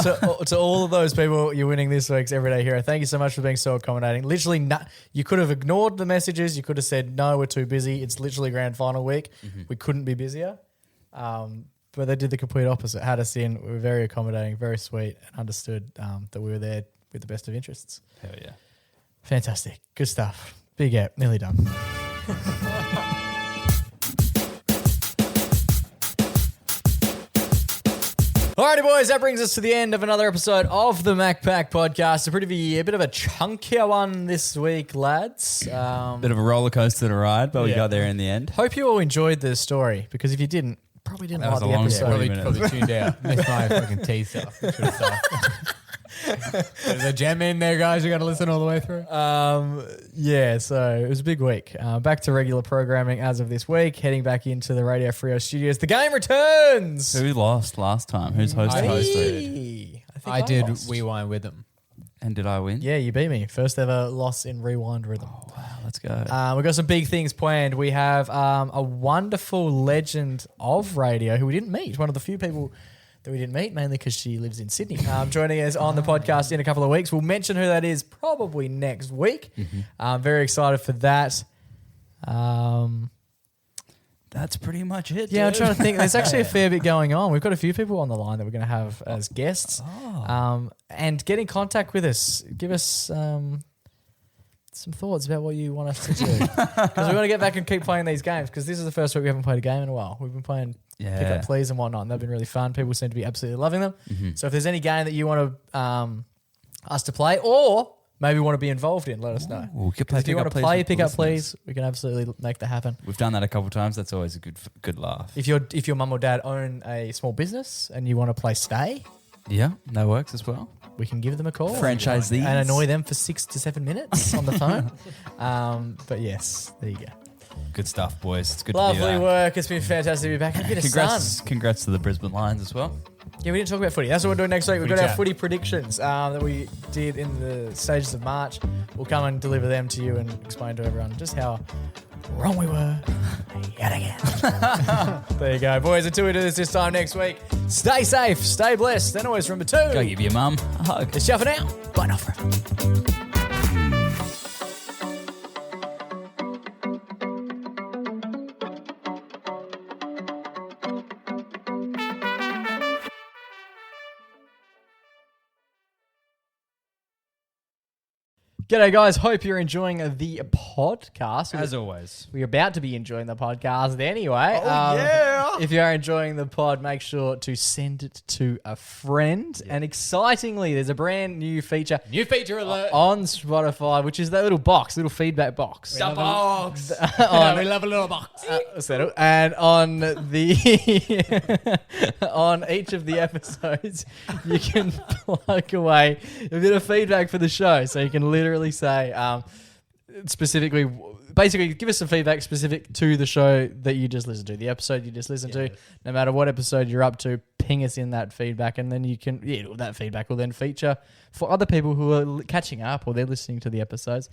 to all of those people, you're winning this week's Everyday Hero. Thank you so much for being so accommodating. Literally, you could have ignored the messages. You could have said, "No, we're too busy. It's literally grand final week. We couldn't be busier." But they did the complete opposite. Had us in. We were very accommodating, very sweet, and understood that we were there with the best of interests. Hell yeah. Fantastic. Good stuff. Big app. Nearly done. Alrighty, boys, that brings us to the end of another episode of the MacPack podcast. A bit of a chunkier one this week, lads. Bit of a roller coaster to ride, but we got there in the end. Hope you all enjoyed the story, because if you didn't, probably didn't That like was the a long episode. Probably tuned out. Missed my fucking teeth off. There's a gem in there, guys. You got to listen all the way through. Yeah, so it was a big week. Back to regular programming as of this week, heading back into the Radio Frio studios. The game returns. Who lost last time? Who's hosted? I did Rewind with them. And did I win? Yeah, you beat me. First ever loss in Rewind Rhythm. Oh, wow. Let's go. We've got some big things planned. We have a wonderful legend of radio who we didn't meet. One of the few people that we didn't meet, mainly because she lives in Sydney. Joining us on the podcast in a couple of weeks. We'll mention who that is probably next week. I'm very excited for that. That's pretty much it. Yeah, I'm trying to think. There's actually a fair bit going on. We've got a few people on the line that we're going to have as guests. And get in contact with us. Give us some thoughts about what you want us to do. Because we want to get back and keep playing these games, because this is the first week we haven't played a game in a while. We've been playing pick up please and whatnot, and they've been really fun. People seem to be absolutely loving them. So if there's any game that you want to us to play, or maybe want to be involved in, let us know. If you want to play pick up please, we can absolutely make that happen. We've done that a couple of times. That's always a good laugh. If your mum or dad own a small business and you want to play Stay, yeah, that works as well. We can give them a call. Franchisees. And annoy them for 6 to 7 minutes on the phone. But yes, there you go. Good stuff, boys. It's good Lovely to be back. work. It's been fantastic to be back. A bit of sun. Congrats to the Brisbane Lions as well. Yeah, we didn't talk about footy. That's what we're doing next week. We've got Footy our chat. footy predictions that we did in the stages of March. We'll come and deliver them to you and explain to everyone just how wrong we were yet again. There you go, boys. Until we do this time next week, stay safe, stay blessed, and always remember to Go give your mum a hug. It's Shuffle now. Bye now, friend. G'day, guys. Hope you're enjoying the podcast. As always. We're about to be enjoying the podcast anyway. yeah. If you are enjoying the pod, make sure to send it to a friend. And excitingly, there's a brand new feature New feature alert. on Spotify, which is that little feedback box. The box. on, we love a little box. and on the on each of the episodes, you can plug away a bit of feedback for the show. So you can literally say specifically, basically give us some feedback specific to the show that you just listened to, the episode you just listened to. No matter what episode you're up to, ping us in that feedback, and then you can that feedback will then feature for other people who are catching up or they're listening to the episodes.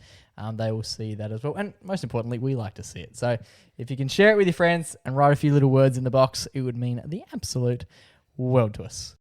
They will see that as well, and most importantly, we like to see it. So if you can share it with your friends and write a few little words in the box, it would mean the absolute world to us.